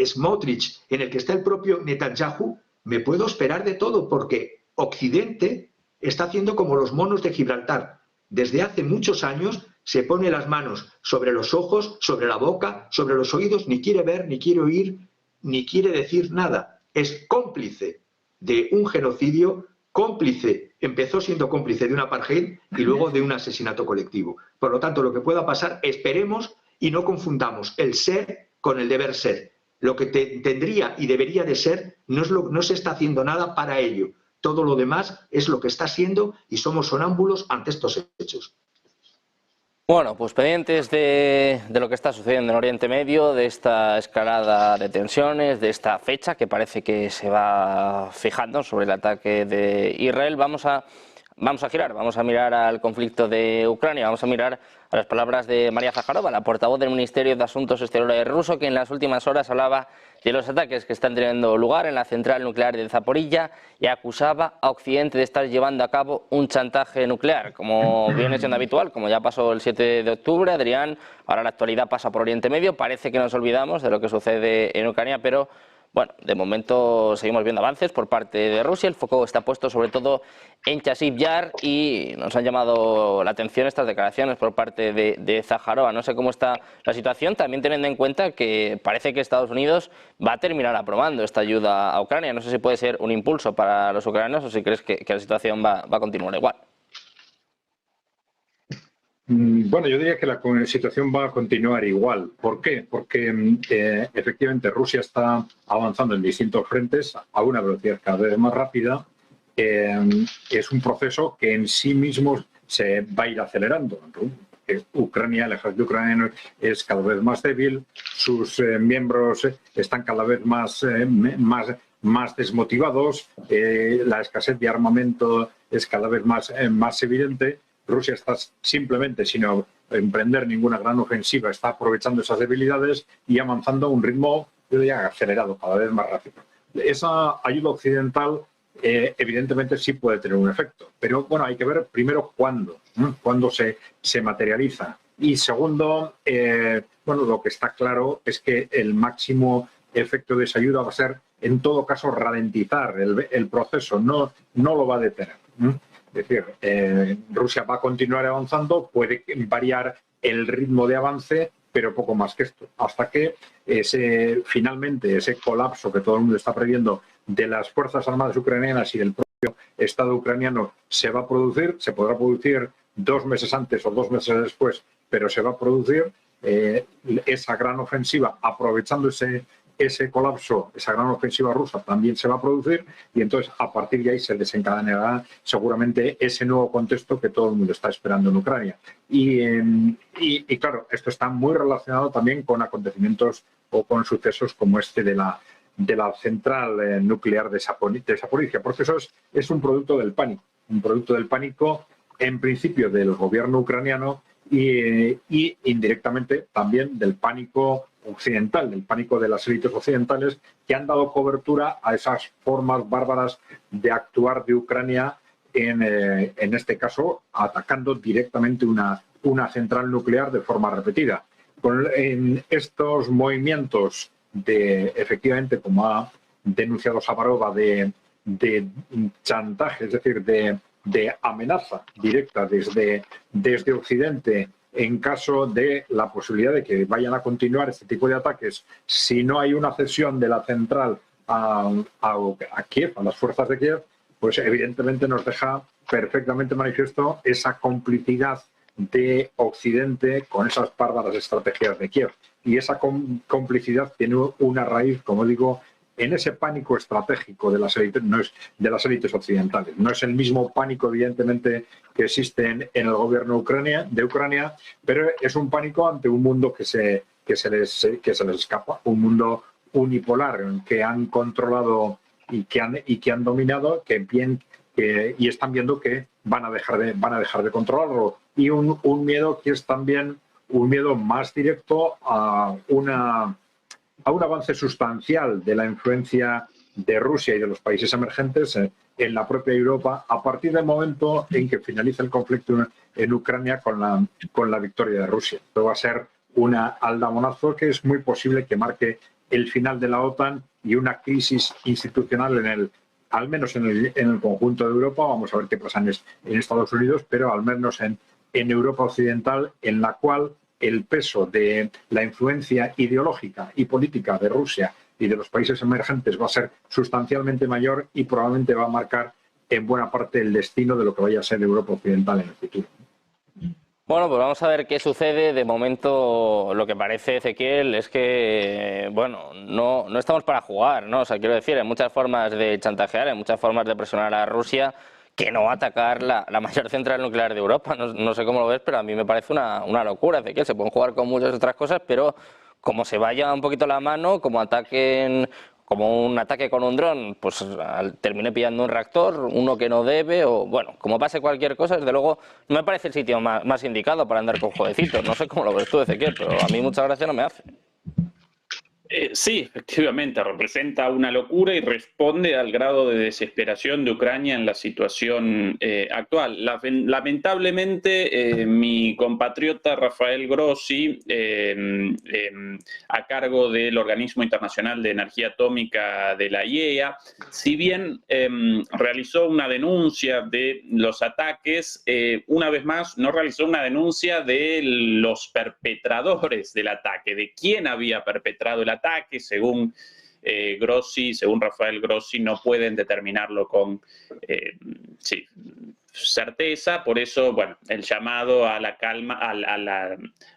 Smotrich, en el que está el propio Netanyahu, me puedo esperar de todo, porque Occidente está haciendo como los monos de Gibraltar. Desde hace muchos años se pone las manos sobre los ojos, sobre la boca, sobre los oídos, ni quiere ver, ni quiere oír, ni quiere decir nada. Es cómplice de un genocidio, cómplice, empezó siendo cómplice de un apartheid y luego de un asesinato colectivo. Por lo tanto, lo que pueda pasar, esperemos y no confundamos el ser con el deber ser. Lo que tendría y debería de ser no se está haciendo nada para ello. Todo lo demás es lo que está siendo y somos sonámbulos ante estos hechos. Bueno, pues pendientes de lo que está sucediendo en Oriente Medio, de esta escalada de tensiones, de esta fecha que parece que se va fijando sobre el ataque de Israel, vamos a girar, vamos a mirar al conflicto de Ucrania, vamos a mirar a las palabras de María Zaharova, la portavoz del Ministerio de Asuntos Exteriores ruso, que en las últimas horas hablaba de los ataques que están teniendo lugar en la central nuclear de Zaporilla y acusaba a Occidente de estar llevando a cabo un chantaje nuclear, como viene siendo habitual, como ya pasó el 7 de octubre, Adrián, ahora la actualidad pasa por Oriente Medio, parece que nos olvidamos de lo que sucede en Ucrania, pero bueno, de momento seguimos viendo avances por parte de Rusia, el foco está puesto sobre todo en Chasiv Yar y nos han llamado la atención estas declaraciones por parte de Zaharova. No sé cómo está la situación, también teniendo en cuenta que parece que Estados Unidos va a terminar aprobando esta ayuda a Ucrania. No sé si puede ser un impulso para los ucranianos o si crees que la situación va a continuar igual. Bueno, yo diría que la situación va a continuar igual. ¿Por qué? Porque efectivamente Rusia está avanzando en distintos frentes a una velocidad cada vez más rápida es un proceso que en sí mismo se va a ir acelerando. Ucrania, el ejército ucraniano es cada vez más débil, sus miembros están cada vez más desmotivados, la escasez de armamento es cada vez más evidente. Rusia está simplemente, sin emprender ninguna gran ofensiva, está aprovechando esas debilidades y avanzando a un ritmo, yo diría, acelerado, cada vez más rápido. Esa ayuda occidental evidentemente sí puede tener un efecto, pero bueno, hay que ver primero cuándo se materializa. Y segundo, bueno, lo que está claro es que el máximo efecto de esa ayuda va a ser, en todo caso, ralentizar el proceso, no lo va a detener. Es decir, Rusia va a continuar avanzando, puede variar el ritmo de avance, pero poco más que esto, hasta que finalmente ese colapso que todo el mundo está previendo de las Fuerzas Armadas ucranianas y del propio Estado ucraniano se va a producir, se podrá producir 2 meses antes o 2 meses después, pero se va a producir esa gran ofensiva, aprovechando ese colapso, esa gran ofensiva rusa también se va a producir, y entonces a partir de ahí se desencadenará seguramente ese nuevo contexto que todo el mundo está esperando en Ucrania. Y claro, esto está muy relacionado también con acontecimientos o con sucesos como este de la central nuclear de Zaporizhia, porque eso es un producto del pánico, en principio del gobierno ucraniano y indirectamente también del pánico occidental, del pánico de las élites occidentales que han dado cobertura a esas formas bárbaras de actuar de Ucrania, en este caso atacando directamente una central nuclear de forma repetida. En estos movimientos efectivamente, como ha denunciado Safarova, de chantaje, es decir, de amenaza directa desde Occidente en caso de la posibilidad de que vayan a continuar este tipo de ataques, si no hay una cesión de la central a Kiev, a las fuerzas de Kiev, pues evidentemente nos deja perfectamente manifiesto esa complicidad de Occidente con esas bárbaras estrategias de Kiev. Y esa complicidad tiene una raíz, como digo, en ese pánico estratégico de las élites occidentales. No es el mismo pánico, evidentemente, que existe en el gobierno de Ucrania, pero es un pánico ante un mundo que se les escapa, un mundo unipolar que han controlado y que han dominado, y están viendo que van a dejar de controlarlo. Y un miedo que es también un miedo más directo a un avance sustancial de la influencia de Rusia y de los países emergentes en la propia Europa a partir del momento en que finaliza el conflicto en Ucrania con la victoria de Rusia. Esto va a ser un aldabonazo que es muy posible que marque el final de la OTAN y una crisis institucional al menos en el conjunto de Europa. Vamos a ver qué pasa en Estados Unidos, pero al menos en Europa Occidental, en la cual el peso de la influencia ideológica y política de Rusia y de los países emergentes va a ser sustancialmente mayor y probablemente va a marcar en buena parte el destino de lo que vaya a ser Europa Occidental en el futuro. Bueno, pues vamos a ver qué sucede. De momento, lo que parece, Ezequiel, es que, bueno, no estamos para jugar, ¿no? O sea, quiero decir, hay muchas formas de chantajear, hay muchas formas de presionar a Rusia que no va a atacar la mayor central nuclear de Europa. No sé cómo lo ves, pero a mí me parece una locura, Ezequiel. Se pueden jugar con muchas otras cosas, pero como se vaya un poquito la mano, como un ataque con un dron, pues termine pillando un reactor, uno que no debe, o bueno, como pase cualquier cosa, desde luego no me parece el sitio más indicado para andar con jueguecitos. No sé cómo lo ves tú, Ezequiel, pero a mí mucha gracia no me hace. Sí, efectivamente, representa una locura y responde al grado de desesperación de Ucrania en la situación actual. Lamentablemente, mi compatriota Rafael Grossi, a cargo del Organismo Internacional de Energía Atómica de la IEA, si bien realizó una denuncia de los ataques, una vez más no realizó una denuncia de los perpetradores del ataque, de quién había perpetrado el ataque. Según Grossi, según Rafael Grossi, no pueden determinarlo con certeza, por eso, bueno, el llamado a la calma,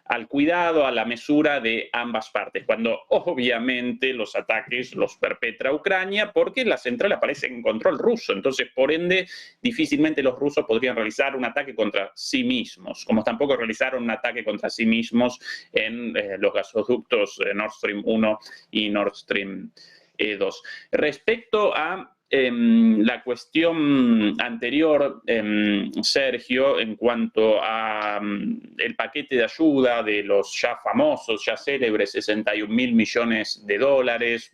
al cuidado, a la mesura de ambas partes, cuando obviamente los ataques los perpetra Ucrania porque la central aparece en control ruso, entonces por ende difícilmente los rusos podrían realizar un ataque contra sí mismos, como tampoco realizaron un ataque contra sí mismos en los gasoductos Nord Stream 1 y Nord Stream 2. Respecto a la cuestión anterior, Sergio, en cuanto a el paquete de ayuda de los ya famosos, ya célebres 61.000 millones de dólares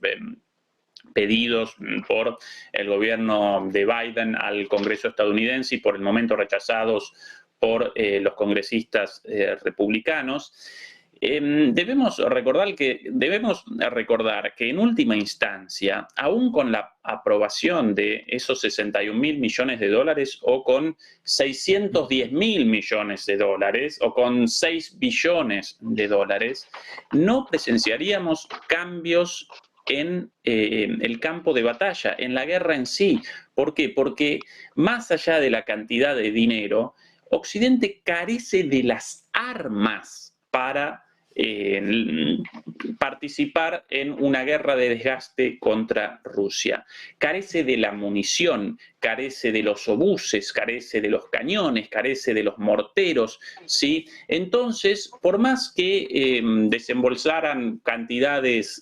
pedidos por el gobierno de Biden al Congreso estadounidense y por el momento rechazados por los congresistas republicanos. Debemos recordar que en última instancia, aún con la aprobación de esos 61.000 millones de dólares o con 610.000 millones de dólares o con 6 billones de dólares, no presenciaríamos cambios en el campo de batalla, en la guerra en sí. ¿Por qué? Porque más allá de la cantidad de dinero, Occidente carece de las armas para participar en una guerra de desgaste contra Rusia. Carece de la munición, carece de los obuses, carece de los cañones, carece de los morteros, ¿sí? Entonces, por más que desembolsaran cantidades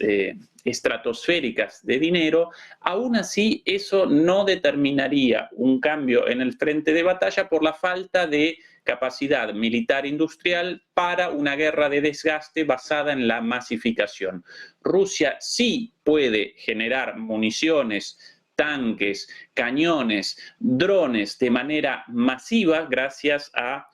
estratosféricas de dinero, aún así eso no determinaría un cambio en el frente de batalla por la falta de capacidad militar industrial para una guerra de desgaste basada en la masificación. Rusia sí puede generar municiones, tanques, cañones, drones de manera masiva gracias a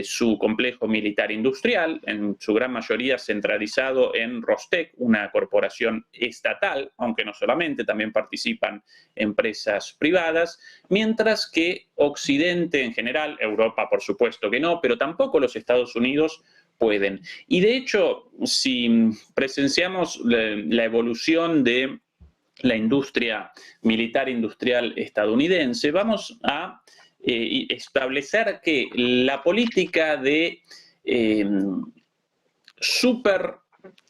su complejo militar industrial, en su gran mayoría centralizado en Rostec, una corporación estatal, aunque no solamente, también participan empresas privadas, mientras que Occidente en general, Europa por supuesto que no, pero tampoco los Estados Unidos pueden. Y de hecho, si presenciamos la evolución de la industria militar industrial estadounidense, vamos a establecer que la política de super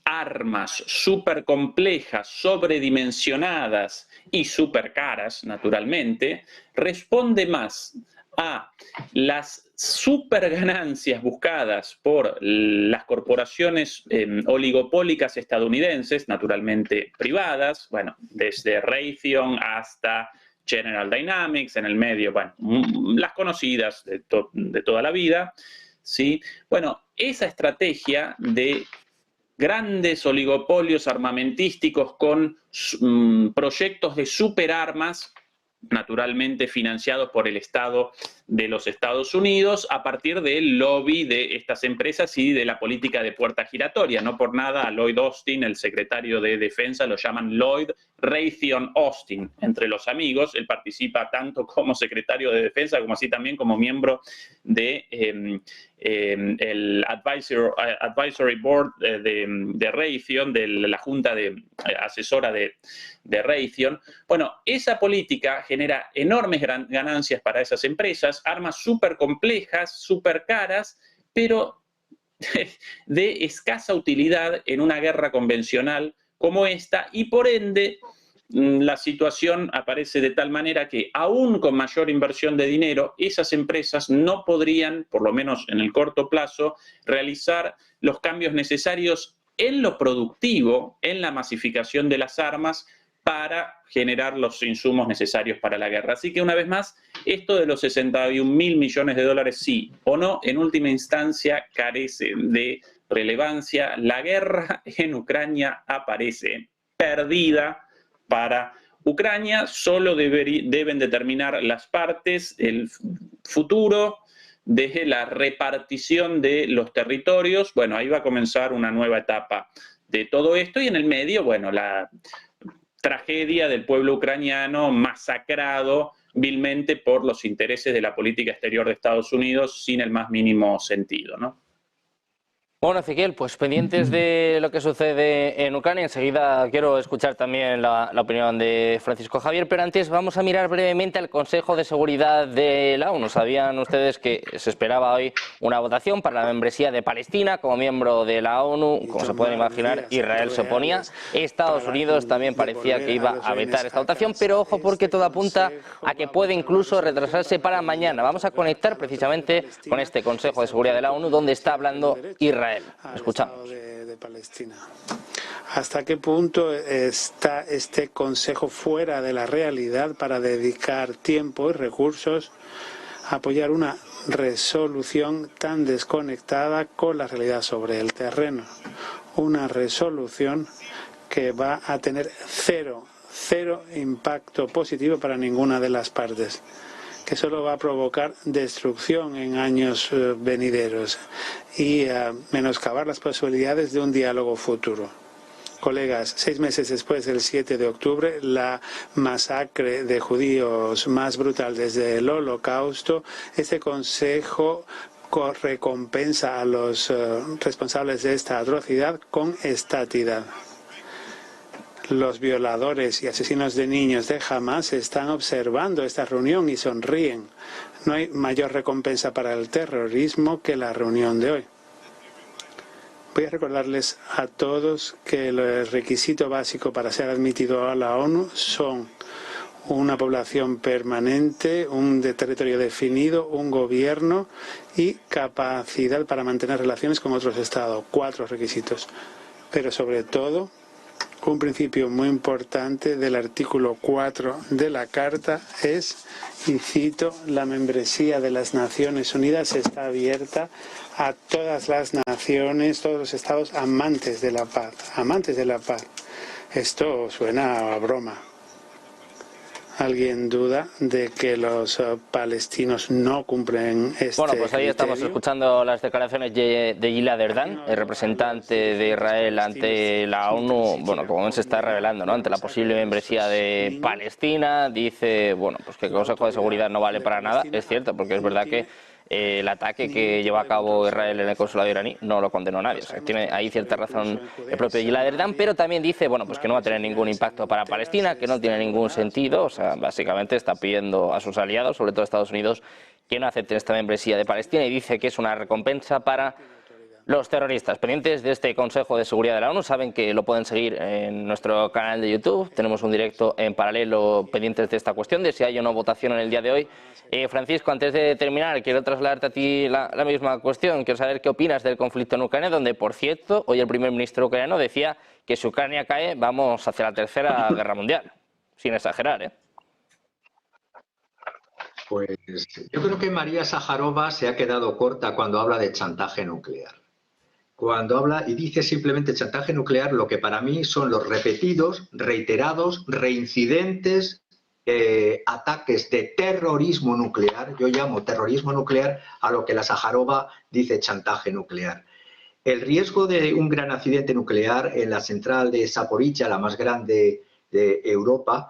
armas, super complejas, sobredimensionadas y super caras, naturalmente, responde más a las super ganancias buscadas por las corporaciones oligopólicas estadounidenses, naturalmente privadas, bueno, desde Raytheon hasta General Dynamics, en el medio, bueno, las conocidas de toda la vida, ¿sí? Bueno, esa estrategia de grandes oligopolios armamentísticos con proyectos de superarmas, naturalmente financiados por el Estado de los Estados Unidos, a partir del lobby de estas empresas y de la política de puerta giratoria. No por nada a Lloyd Austin, el secretario de Defensa, lo llaman Lloyd Raytheon Austin, entre los amigos. Él participa tanto como secretario de Defensa como así también como miembro de el Advisory Board de Raytheon, de la junta asesora de Raytheon. Bueno, esa política genera enormes ganancias para esas empresas, armas súper complejas, súper caras, pero de escasa utilidad en una guerra convencional como esta, y por ende la situación aparece de tal manera que aún con mayor inversión de dinero, esas empresas no podrían, por lo menos en el corto plazo, realizar los cambios necesarios en lo productivo, en la masificación de las armas, para generar los insumos necesarios para la guerra. Así que una vez más, esto de los 61.000 millones de dólares, sí o no, en última instancia carece de relevancia. La guerra en Ucrania aparece perdida para Ucrania, solo deben determinar las partes el futuro de la repartición de los territorios. Bueno, ahí va a comenzar una nueva etapa de todo esto, y en el medio, bueno, la tragedia del pueblo ucraniano masacrado vilmente por los intereses de la política exterior de Estados Unidos sin el más mínimo sentido, ¿no? Bueno, Ezequiel, pues pendientes de lo que sucede en Ucrania. Enseguida quiero escuchar también la opinión de Francisco Javier, pero antes vamos a mirar brevemente al Consejo de Seguridad de la ONU. ¿Sabían ustedes que se esperaba hoy una votación para la membresía de Palestina como miembro de la ONU? Como se pueden imaginar, Israel se oponía. Estados Unidos también parecía que iba a vetar esta votación, pero ojo porque todo apunta a que puede incluso retrasarse para mañana. Vamos a conectar precisamente con este Consejo de Seguridad de la ONU donde está hablando Israel. Escuchamos. De Palestina. ¿Hasta qué punto está este Consejo fuera de la realidad para dedicar tiempo y recursos a apoyar una resolución tan desconectada con la realidad sobre el terreno? Una resolución que va a tener cero impacto positivo para ninguna de las partes, que solo va a provocar destrucción en años venideros y menoscabar las posibilidades de un diálogo futuro. Colegas, 6 meses después del 7 de octubre, la masacre de judíos más brutal desde el Holocausto, este Consejo recompensa a los responsables de esta atrocidad con estatidad. Los violadores y asesinos de niños de Hamas están observando esta reunión y sonríen. No hay mayor recompensa para el terrorismo que la reunión de hoy. Voy a recordarles a todos que el requisito básico para ser admitido a la ONU son una población permanente, un territorio definido, un gobierno y capacidad para mantener relaciones con otros estados. 4 requisitos. Pero sobre todo, un principio muy importante del artículo 4 de la Carta es, y cito, la membresía de las Naciones Unidas está abierta a todas las naciones, todos los estados amantes de la paz. Amantes de la paz. Esto suena a broma. ¿Alguien duda de que los palestinos no cumplen este Bueno, pues ahí estamos criterio? escuchando las declaraciones de Gilad Erdan, el representante de Israel ante la ONU. Bueno, como se está revelando, ¿no?, ante la posible membresía de Palestina. Dice, bueno, pues que el Consejo de Seguridad no vale para nada. Es cierto, porque es verdad que el ataque que lleva a cabo Israel en el consulado iraní no lo condenó nadie. O sea, tiene ahí cierta razón el propio Gilad Erdan, pero también dice, bueno, pues que no va a tener ningún impacto para Palestina, que no tiene ningún sentido. O sea, básicamente está pidiendo a sus aliados, sobre todo a Estados Unidos, que no acepten esta membresía de Palestina, y dice que es una recompensa para los terroristas. Pendientes de este Consejo de Seguridad de la ONU, saben que lo pueden seguir en nuestro canal de YouTube. Tenemos un directo en paralelo pendientes de esta cuestión, de si hay o no votación en el día de hoy. Francisco, antes de terminar, quiero trasladarte a ti la misma cuestión. Quiero saber qué opinas del conflicto en Ucrania, donde, por cierto, hoy el primer ministro ucraniano decía que si Ucrania cae, vamos hacia la Tercera Guerra Mundial. Sin exagerar, ¿eh? Pues yo creo que María Sájarova se ha quedado corta cuando habla de chantaje nuclear. Cuando habla y dice simplemente chantaje nuclear, lo que para mí son los repetidos, reiterados, reincidentes ataques de terrorismo nuclear. Yo llamo terrorismo nuclear a lo que la Sájarova dice chantaje nuclear. El riesgo de un gran accidente nuclear en la central de Zaporizhia, la más grande de Europa,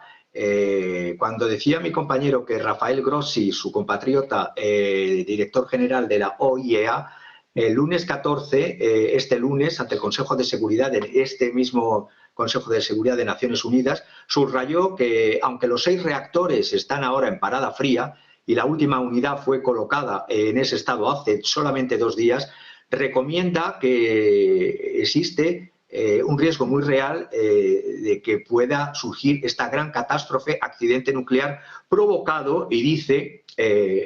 cuando decía mi compañero que Rafael Grossi, su compatriota, director general de la OIEA, el lunes 14, este lunes, ante el Consejo de Seguridad, de este mismo Consejo de Seguridad de Naciones Unidas, subrayó que aunque los 6 reactores están ahora en parada fría y la última unidad fue colocada en ese estado hace solamente 2 días, recomienda que existe un riesgo muy real de que pueda surgir esta gran catástrofe, accidente nuclear provocado, y dice,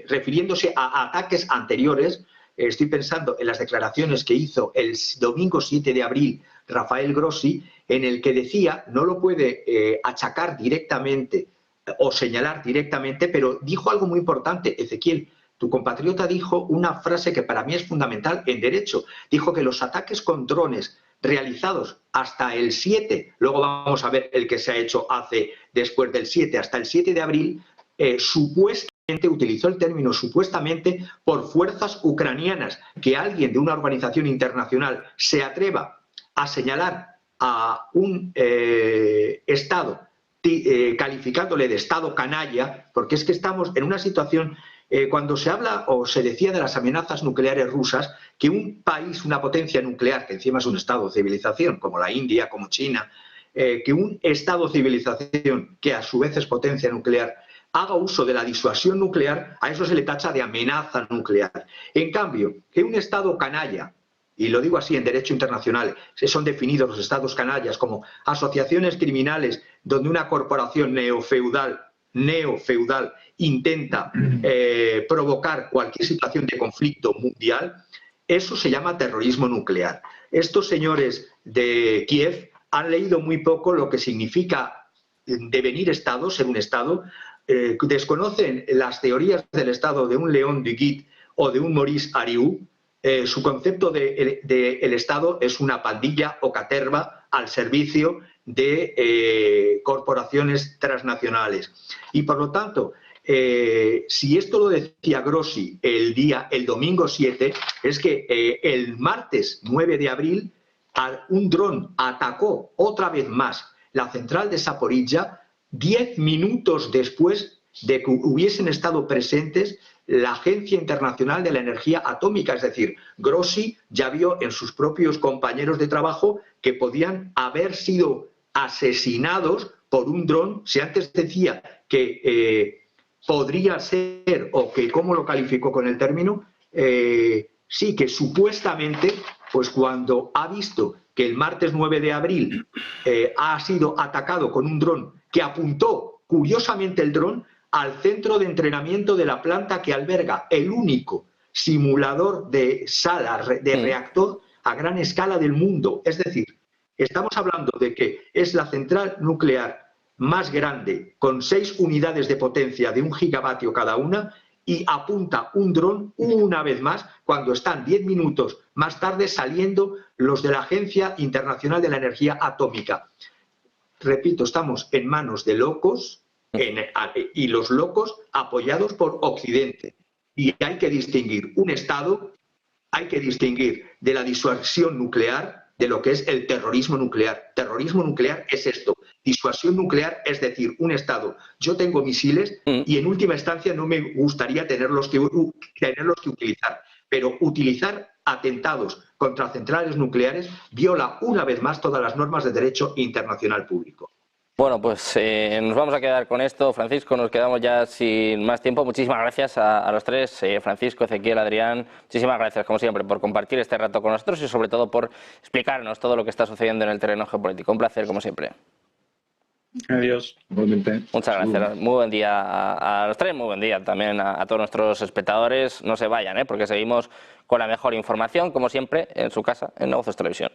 refiriéndose a ataques anteriores. Estoy pensando en las declaraciones que hizo el domingo 7 de abril Rafael Grossi, en el que decía, no lo puede achacar directamente o señalar directamente, pero dijo algo muy importante, Ezequiel. Tu compatriota dijo una frase que para mí es fundamental en derecho. Dijo que los ataques con drones realizados hasta el 7, luego vamos a ver el que se ha hecho después del 7, hasta el 7 de abril, supuestamente, utilizó el término supuestamente, por fuerzas ucranianas. Que alguien de una organización internacional se atreva a señalar a un Estado calificándole de Estado canalla, porque es que estamos en una situación Cuando se habla o se decía de las amenazas nucleares rusas, que un país, una potencia nuclear, que encima es un estado de civilización, como la India, como China, que un estado de civilización, que a su vez es potencia nuclear, haga uso de la disuasión nuclear, a eso se le tacha de amenaza nuclear. En cambio, que un estado canalla, y lo digo así en derecho internacional, son definidos los estados canallas como asociaciones criminales donde una corporación neofeudal intenta provocar cualquier situación de conflicto mundial, eso se llama terrorismo nuclear. Estos señores de Kiev han leído muy poco lo que significa devenir Estado, ser un Estado, desconocen las teorías del Estado de un Léon Duguid o de un Maurice Hariou. Su concepto de el Estado es una pandilla o caterva al servicio de corporaciones transnacionales. Y por lo tanto, si esto lo decía Grossi el domingo 7, es que el martes 9 de abril un dron atacó otra vez más la central de Zaporizhia 10 minutos después de que hubiesen estado presentes la Agencia Internacional de la Energía Atómica. Es decir, Grossi ya vio en sus propios compañeros de trabajo que podían haber sido asesinados por un dron. Si antes decía que podría ser, o que cómo lo calificó con el término, sí, que supuestamente, pues cuando ha visto que el martes 9 de abril ha sido atacado con un dron que apuntó, curiosamente el dron, al centro de entrenamiento de la planta que alberga el único simulador de sala de reactor a gran escala del mundo. Es decir, estamos hablando de que es la central nuclear más grande, con 6 unidades de potencia de 1 gigavatio cada una, y apunta un dron una vez más cuando están 10 minutos más tarde saliendo los de la Agencia Internacional de la Energía Atómica. Repito, estamos en manos de locos y los locos apoyados por Occidente. Y hay que distinguir un Estado, hay que distinguir de la disuasión nuclear de lo que es el terrorismo nuclear. Terrorismo nuclear es esto. Disuasión nuclear es decir, un Estado, yo tengo misiles y en última instancia no me gustaría tenerlos que utilizar, pero utilizar atentados contra centrales nucleares viola una vez más todas las normas de derecho internacional público. Bueno, pues nos vamos a quedar con esto, Francisco, nos quedamos ya sin más tiempo. Muchísimas gracias a los tres, Francisco, Ezequiel, Adrián, muchísimas gracias como siempre por compartir este rato con nosotros y sobre todo por explicarnos todo lo que está sucediendo en el terreno geopolítico. Un placer como siempre. Adiós. Muchas gracias. Muy buen día a los tres, muy buen día también a todos nuestros espectadores. No se vayan, porque seguimos con la mejor información, como siempre, en su casa, en Negocios Televisión.